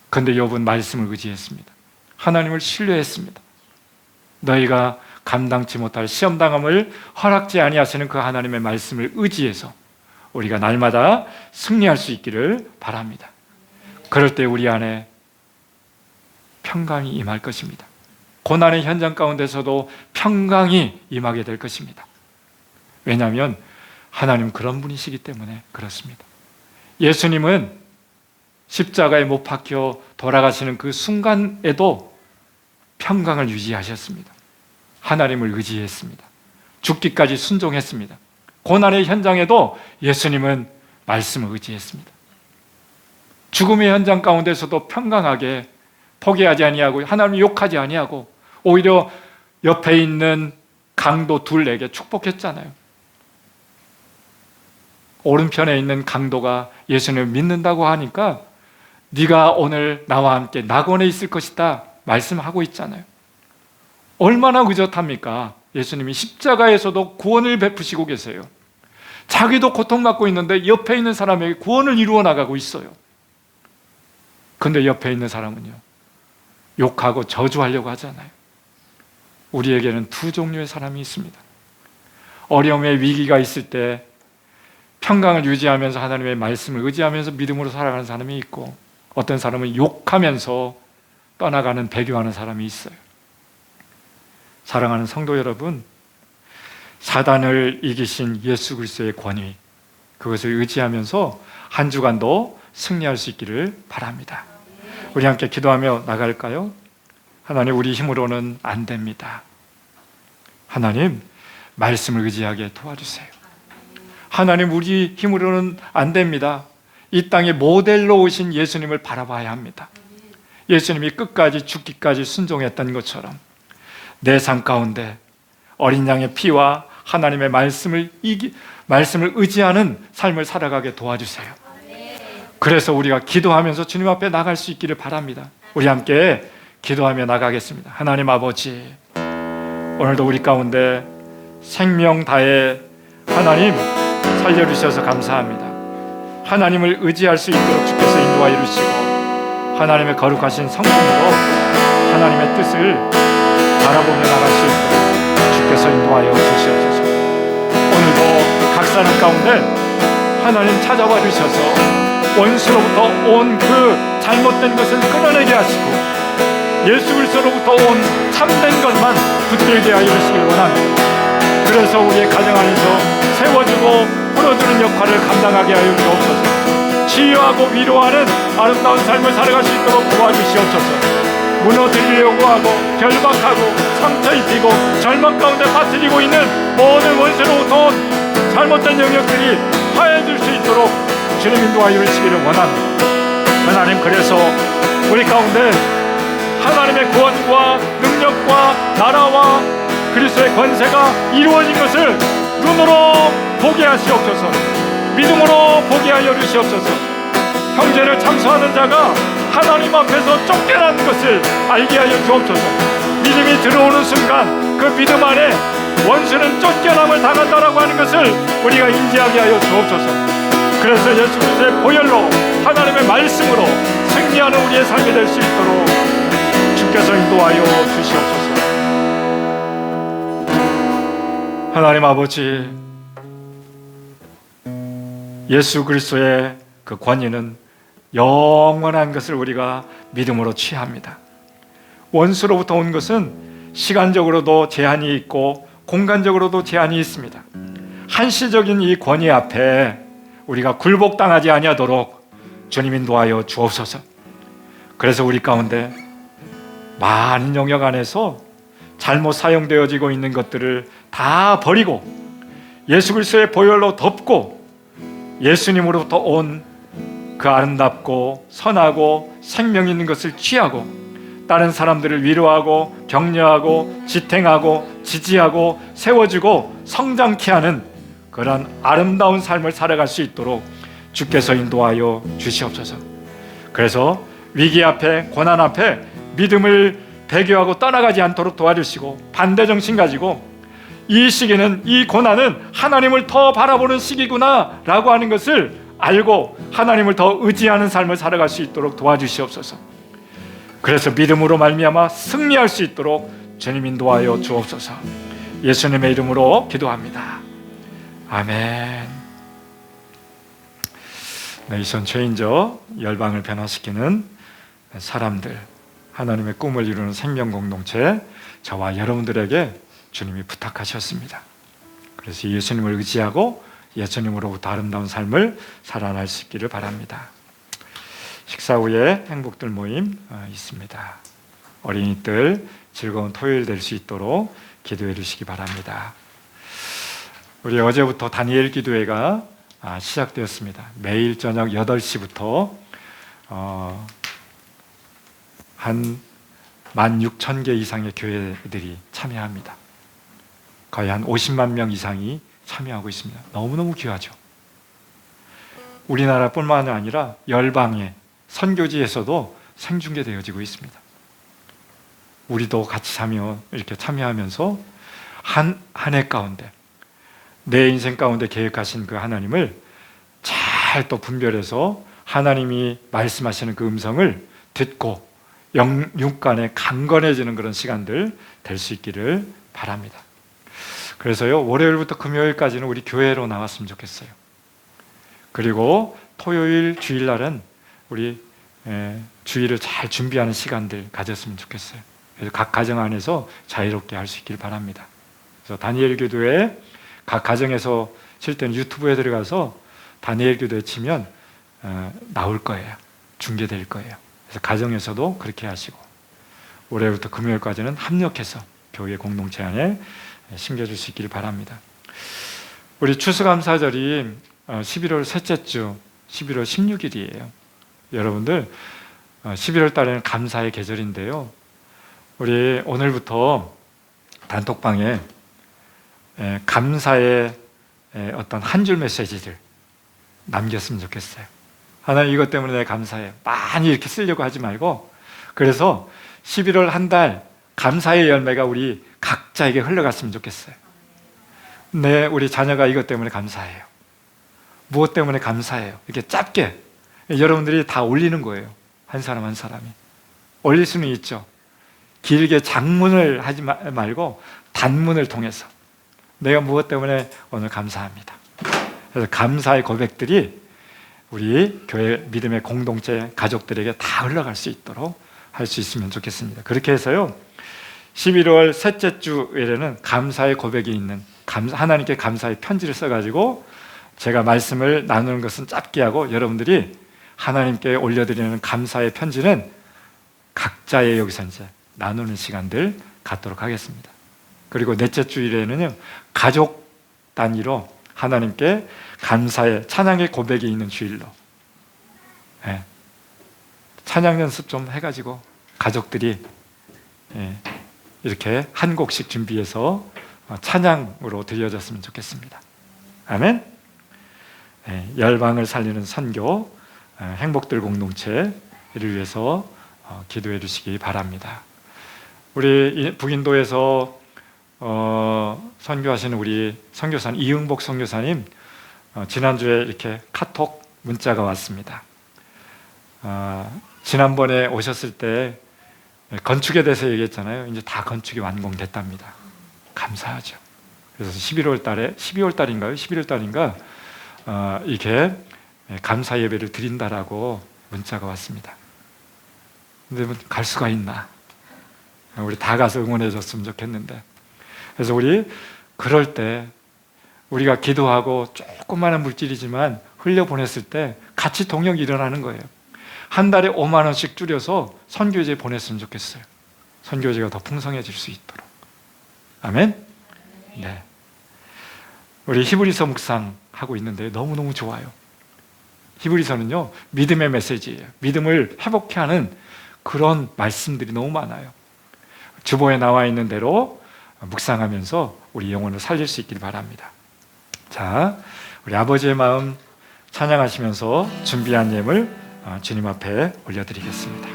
그런데 욥은 말씀을 의지했습니다. 하나님을 신뢰했습니다. 너희가 감당치 못할 시험당함을 허락지 아니하시는 그 하나님의 말씀을 의지해서 우리가 날마다 승리할 수 있기를 바랍니다. 그럴 때 우리 안에 평강이 임할 것입니다. 고난의 현장 가운데서도 평강이 임하게 될 것입니다. 왜냐하면 하나님 그런 분이시기 때문에 그렇습니다. 예수님은 십자가에 못 박혀 돌아가시는 그 순간에도 평강을 유지하셨습니다. 하나님을 의지했습니다. 죽기까지 순종했습니다. 고난의 현장에도 예수님은 말씀을 의지했습니다. 죽음의 현장 가운데서도 평강하게 포기하지 아니하고 하나님을 욕하지 아니하고 오히려 옆에 있는 강도 둘에게 축복했잖아요. 오른편에 있는 강도가 예수님을 믿는다고 하니까 네가 오늘 나와 함께 낙원에 있을 것이다 말씀하고 있잖아요. 얼마나 의젓합니까? 예수님이 십자가에서도 구원을 베푸시고 계세요. 자기도 고통받고 있는데 옆에 있는 사람에게 구원을 이루어 나가고 있어요. 근데 옆에 있는 사람은요, 욕하고 저주하려고 하잖아요. 우리에게는 두 종류의 사람이 있습니다. 어려움의 위기가 있을 때 평강을 유지하면서 하나님의 말씀을 의지하면서 믿음으로 살아가는 사람이 있고, 어떤 사람은 욕하면서 떠나가는 배교하는 사람이 있어요. 사랑하는 성도 여러분, 사단을 이기신 예수 그리스도의 권위, 그것을 의지하면서 한 주간도 승리할 수 있기를 바랍니다. 우리 함께 기도하며 나갈까요? 하나님, 우리 힘으로는 안 됩니다. 하나님, 말씀을 의지하게 도와주세요. 하나님, 우리 힘으로는 안 됩니다. 이 땅에 모델로 오신 예수님을 바라봐야 합니다. 예수님이 끝까지 죽기까지 순종했던 것처럼 내 삶 가운데 어린 양의 피와 하나님의 말씀을 의지하는 삶을 살아가게 도와주세요. 그래서 우리가 기도하면서 주님 앞에 나갈 수 있기를 바랍니다. 우리 함께 기도하며 나가겠습니다. 하나님 아버지, 오늘도 우리 가운데 생명 다해 하나님 살려주셔서 감사합니다. 하나님을 의지할 수 있도록 주께서 인도하여 주시고, 하나님의 거룩하신 성품으로 하나님의 뜻을 바라보며 나갈 수 있도록 주께서 인도하여 주시옵소서. 오늘도 각 사람 가운데 하나님 찾아와 주셔서 원수로부터 온 그 잘못된 것을 끊어내게 하시고 예수 그리스도로부터 온 참된 것만 붙들게 하여 주시길 원합니다. 그래서 우리의 가정 안에서 세워주고 풀어주는 역할을 감당하게 하여 주옵소서. 치유하고 위로하는 아름다운 삶을 살아갈 수 있도록 도와주시옵소서. 무너뜨리려고 하고 결박하고 상처 입히고 절망 가운데 빠뜨리고 있는 모든 원수로부터 온 잘못된 영역들이 화해해 줄 수 있도록 주님 인도하여 주시기를 원합니다. 하나님, 그래서 우리 가운데 하나님의 구원과 능력과 나라와 그리스도의 권세가 이루어진 것을 눈으로 보게 하시옵소서. 믿음으로 보게 하여 주시옵소서. 형제를 참소하는 자가 하나님 앞에서 쫓겨나는 것을 알게 하여 주옵소서. 믿음이 들어오는 순간 그 믿음 안에 원수는 쫓겨남을 당한다라고 하는 것을 우리가 인지하게 하여 주옵소서. 그래서 예수 그리스도의 보혈로 하나님의 말씀으로 승리하는 우리의 삶이 될 수 있도록 주께서 인도하여 주시옵소서. 하나님 아버지, 예수 그리스도의 그 권위는 영원한 것을 우리가 믿음으로 취합니다. 원수로부터 온 것은 시간적으로도 제한이 있고 공간적으로도 제한이 있습니다. 한시적인 이 권위 앞에 우리가 굴복당하지 아니하도록 주님 인도하여 주옵소서. 그래서 우리 가운데 많은 영역 안에서 잘못 사용되어지고 있는 것들을 다 버리고 예수 그리스도의 보혈로 덮고 예수님으로부터 온 그 아름답고 선하고 생명 있는 것을 취하고 다른 사람들을 위로하고 격려하고 지탱하고 지지하고 세워주고 성장케 하는 그런 아름다운 삶을 살아갈 수 있도록 주께서 인도하여 주시옵소서. 그래서 위기 앞에 고난 앞에 믿음을 배교하고 떠나가지 않도록 도와주시고, 반대정신 가지고 이 시기는, 이 고난은 하나님을 더 바라보는 시기구나 라고 하는 것을 알고 하나님을 더 의지하는 삶을 살아갈 수 있도록 도와주시옵소서. 그래서 믿음으로 말미암아 승리할 수 있도록 주님 인도하여 주옵소서. 예수님의 이름으로 기도합니다. 아멘. 네이션 체인저, 열방을 변화시키는 사람들, 하나님의 꿈을 이루는 생명 공동체, 저와 여러분들에게 주님이 부탁하셨습니다. 그래서 예수님을 의지하고 예수님으로부터 아름다운 삶을 살아날 수 있기를 바랍니다. 식사 후에 행복들 모임 있습니다. 어린이들 즐거운 토요일 될 수 있도록 기도해 주시기 바랍니다. 우리 어제부터 다니엘 기도회가 시작되었습니다. 매일 저녁 8시부터 한 16,000개 이상의 교회들이 참여합니다. 거의 한 50만 명 이상이 참여하고 있습니다. 너무너무 귀하죠. 우리나라뿐만 아니라 열방의 선교지에서도 생중계되어지고 있습니다. 우리도 같이 이렇게 참여하면서 한 해 가운데 내 인생 가운데 계획하신 그 하나님을 잘 또 분별해서 하나님이 말씀하시는 그 음성을 듣고 육간에 강건해지는 그런 시간들 될 수 있기를 바랍니다. 그래서요, 월요일부터 금요일까지는 우리 교회로 나왔으면 좋겠어요. 그리고 토요일, 주일날은 우리 주일을 잘 준비하는 시간들 가졌으면 좋겠어요. 그래서 각 가정 안에서 자유롭게 할 수 있길 바랍니다. 그래서 다니엘 교도에 각 가정에서 칠 때는 유튜브에 들어가서 다니엘 교도에 치면 나올 거예요. 중계될 거예요. 그래서 가정에서도 그렇게 하시고, 올해부터 금요일까지는 합력해서 교회 공동체 안에 심겨줄 수 있기를 바랍니다. 우리 추수감사절이 11월 셋째 주 11월 16일이에요. 여러분들 11월 달에는 감사의 계절인데요. 우리 오늘부터 단톡방에 감사의 어떤 한 줄 메시지들 남겼으면 좋겠어요. 하나님 이것 때문에 내가 감사해요. 많이 이렇게 쓰려고 하지 말고, 그래서 11월 한 달 감사의 열매가 우리 각자에게 흘러갔으면 좋겠어요. 네, 우리 자녀가 이것 때문에 감사해요. 무엇 때문에 감사해요. 이렇게 짧게 여러분들이 다 올리는 거예요. 한 사람 한 사람이 올릴 수는 있죠. 길게 장문을 하지 말고 단문을 통해서 내가 무엇 때문에 오늘 감사합니다. 그래서 감사의 고백들이 우리 교회 믿음의 공동체 가족들에게 다 흘러갈 수 있도록 할 수 있으면 좋겠습니다. 그렇게 해서요, 11월 셋째 주에는 감사의 고백이 있는 하나님께 감사의 편지를 써가지고 제가 말씀을 나누는 것은 짧게 하고, 여러분들이 하나님께 올려드리는 감사의 편지는 각자의 여기서 이제 나누는 시간들 갖도록 하겠습니다. 그리고 넷째 주일에는요, 가족 단위로 하나님께 감사의 찬양의 고백이 있는 주일로 찬양 연습 좀 해가지고 가족들이 이렇게 한 곡씩 준비해서 찬양으로 드려졌으면 좋겠습니다. 아멘. 열방을 살리는 선교, 행복들 공동체를 위해서 기도해 주시기 바랍니다. 우리 북인도에서 선교하시는 우리 선교사님 이응복 선교사님, 지난주에 이렇게 카톡 문자가 왔습니다. 지난번에 오셨을 때 건축에 대해서 얘기했잖아요. 이제 다 건축이 완공됐답니다. 감사하죠. 그래서 12월 달인가요? 11월 달인가 이렇게 감사 예배를 드린다라고 문자가 왔습니다. 근데 갈 수가 있나? 우리 다 가서 응원해 줬으면 좋겠는데. 그래서 우리 그럴 때 우리가 기도하고 조그마한 물질이지만 흘려보냈을 때 같이 동역이 일어나는 거예요. 한 달에 5만 원씩 줄여서 선교지에 보냈으면 좋겠어요. 선교지가 더 풍성해질 수 있도록. 아멘? 네. 우리 히브리서 묵상하고 있는데 너무너무 좋아요. 히브리서는요, 믿음의 메시지예요. 믿음을 회복케 하는 그런 말씀들이 너무 많아요. 주보에 나와 있는 대로 묵상하면서 우리 영혼을 살릴 수 있길 바랍니다. 자, 우리 아버지의 마음 찬양하시면서 준비한 예물 주님 앞에 올려드리겠습니다.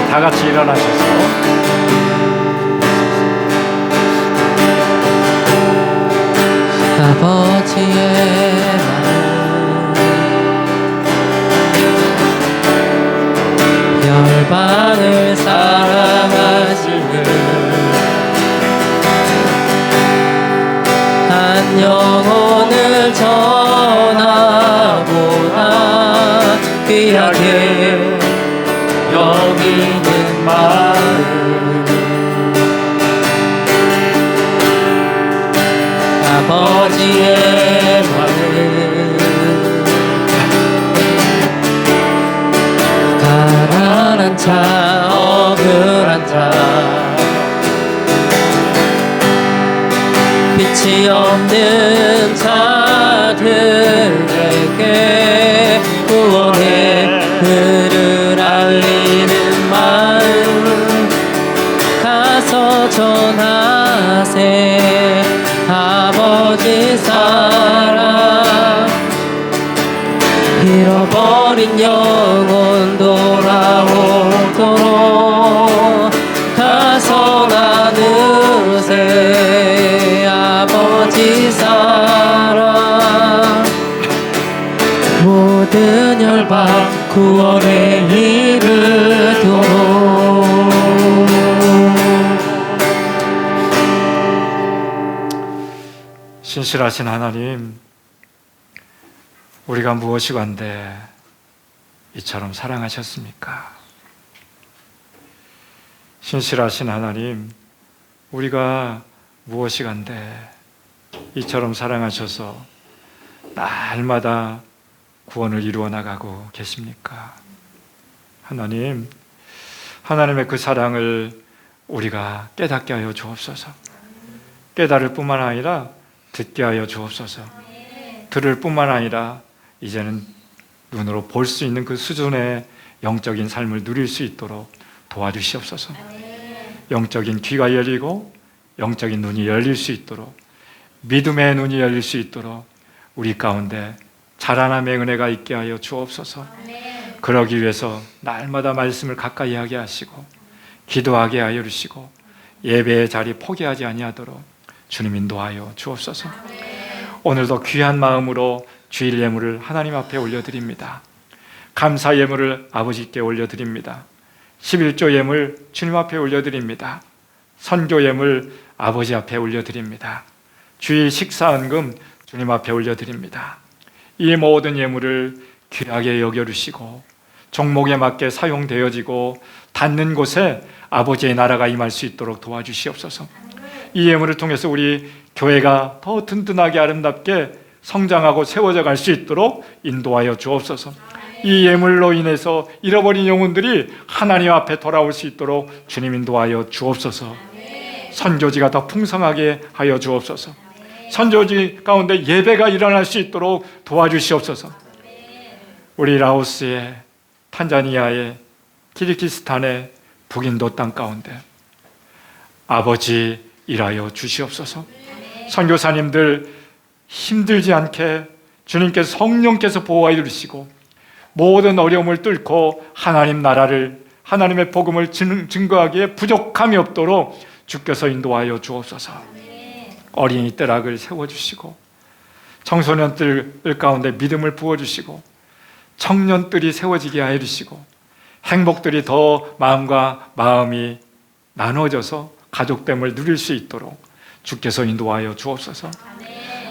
다 같이 일어나셔서 아버지의 마음 영혼을 전하보다 귀하게 여기는 마음 아버지의 마음 가난한 자 억울한 자 빛이 없는 자들에게 구원의 글을 알리는 마음 가서 전하세 아버지 사랑 잃어버린 영혼 돌아오도록 가서 나누세 아버지 사랑 모든 열방 구원에 이르도록 신실하신 하나님, 우리가 무엇이건데 이처럼 사랑하셨습니까? 신실하신 하나님, 우리가 무엇이건데 이처럼 사랑하셔서 날마다 구원을 이루어 나가고 계십니까? 하나님, 하나님의 그 사랑을 우리가 깨닫게 하여 주옵소서. 깨달을 뿐만 아니라 듣게 하여 주옵소서. 들을 뿐만 아니라 이제는 눈으로 볼 수 있는 그 수준의 영적인 삶을 누릴 수 있도록 도와주시옵소서. 영적인 귀가 열리고 영적인 눈이 열릴 수 있도록, 믿음의 눈이 열릴 수 있도록 우리 가운데 자라남의 은혜가 있게 하여 주옵소서. 그러기 위해서 날마다 말씀을 가까이 하게 하시고 기도하게 하여 주시고 예배의 자리 포기하지 아니하도록 주님 인도하여 주옵소서. 오늘도 귀한 마음으로 주일 예물을 하나님 앞에 올려드립니다. 감사 예물을 아버지께 올려드립니다. 11조 예물 주님 앞에 올려드립니다. 선교 예물 아버지 앞에 올려드립니다. 주일 식사 헌금 주님 앞에 올려드립니다. 이 모든 예물을 귀하게 여겨주시고 종목에 맞게 사용되어지고 닿는 곳에 아버지의 나라가 임할 수 있도록 도와주시옵소서. 이 예물을 통해서 우리 교회가 더 든든하게 아름답게 성장하고 세워져 갈 수 있도록 인도하여 주옵소서. 이 예물로 인해서 잃어버린 영혼들이 하나님 앞에 돌아올 수 있도록 주님 인도하여 주옵소서. 선교지가 더 풍성하게 하여 주옵소서. 선교지 가운데 예배가 일어날 수 있도록 도와주시옵소서. 우리 라오스의, 탄자니아의, 키르기스탄의, 북인도 땅 가운데 아버지 일하여 주시옵소서. 선교사님들 힘들지 않게 주님께서 성령께서 보호하여 주시고 모든 어려움을 뚫고 하나님 나라를, 하나님의 복음을 증거하기에 부족함이 없도록 주께서 인도하여 주옵소서. 어린이 떼락을 세워주시고 청소년들 가운데 믿음을 부어주시고 청년들이 세워지게 하여 주시고 행복들이 더 마음과 마음이 나눠져서 가족됨을 누릴 수 있도록 주께서 인도하여 주옵소서.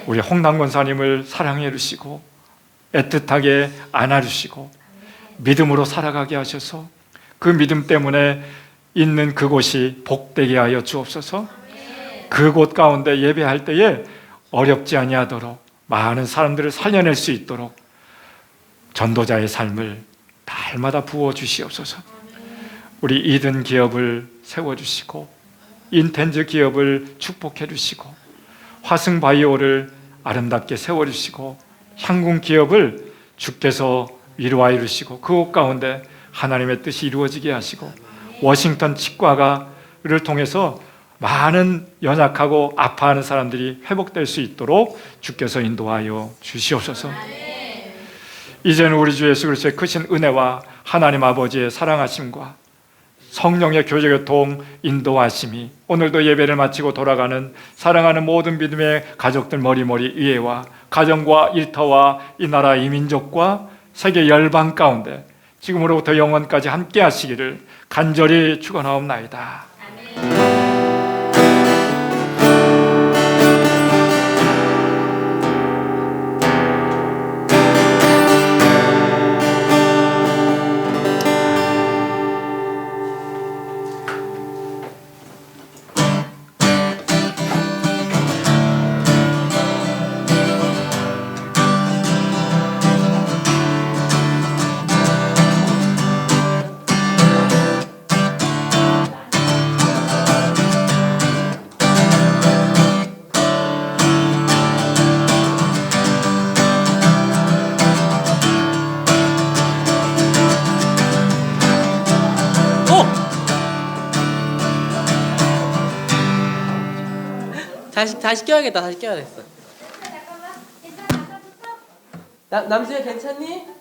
우리 홍남 권사님을 사랑해 주시고 애틋하게 안아주시고 믿음으로 살아가게 하셔서 그 믿음 때문에 있는 그곳이 복되게 하여 주옵소서. 그곳 가운데 예배할 때에 어렵지 아니하도록 많은 사람들을 살려낼 수 있도록 전도자의 삶을 날마다 부어주시옵소서. 우리 이든 기업을 세워주시고 인텐즈 기업을 축복해 주시고 화승바이오를 아름답게 세워주시고 향군 기업을 주께서 위로하여 주시고 그곳 가운데 하나님의 뜻이 이루어지게 하시고 워싱턴 치과를 통해서 많은 연약하고 아파하는 사람들이 회복될 수 있도록 주께서 인도하여 주시옵소서. 이제는 우리 주 예수 그리스도의 크신 은혜와 하나님 아버지의 사랑하심과 성령의 교제교통 인도하심이 오늘도 예배를 마치고 돌아가는 사랑하는 모든 믿음의 가족들 머리머리 위에와 가정과 일터와 이 나라 이 민족과 세계 열방 가운데 지금으로부터 영원까지 함께 하시기를 간절히 축원하옵나이다. 아멘. 다시 껴야겠다. 다시 껴야겠어. 잠깐만. 괜찮아. 아까부터 남수야 괜찮니?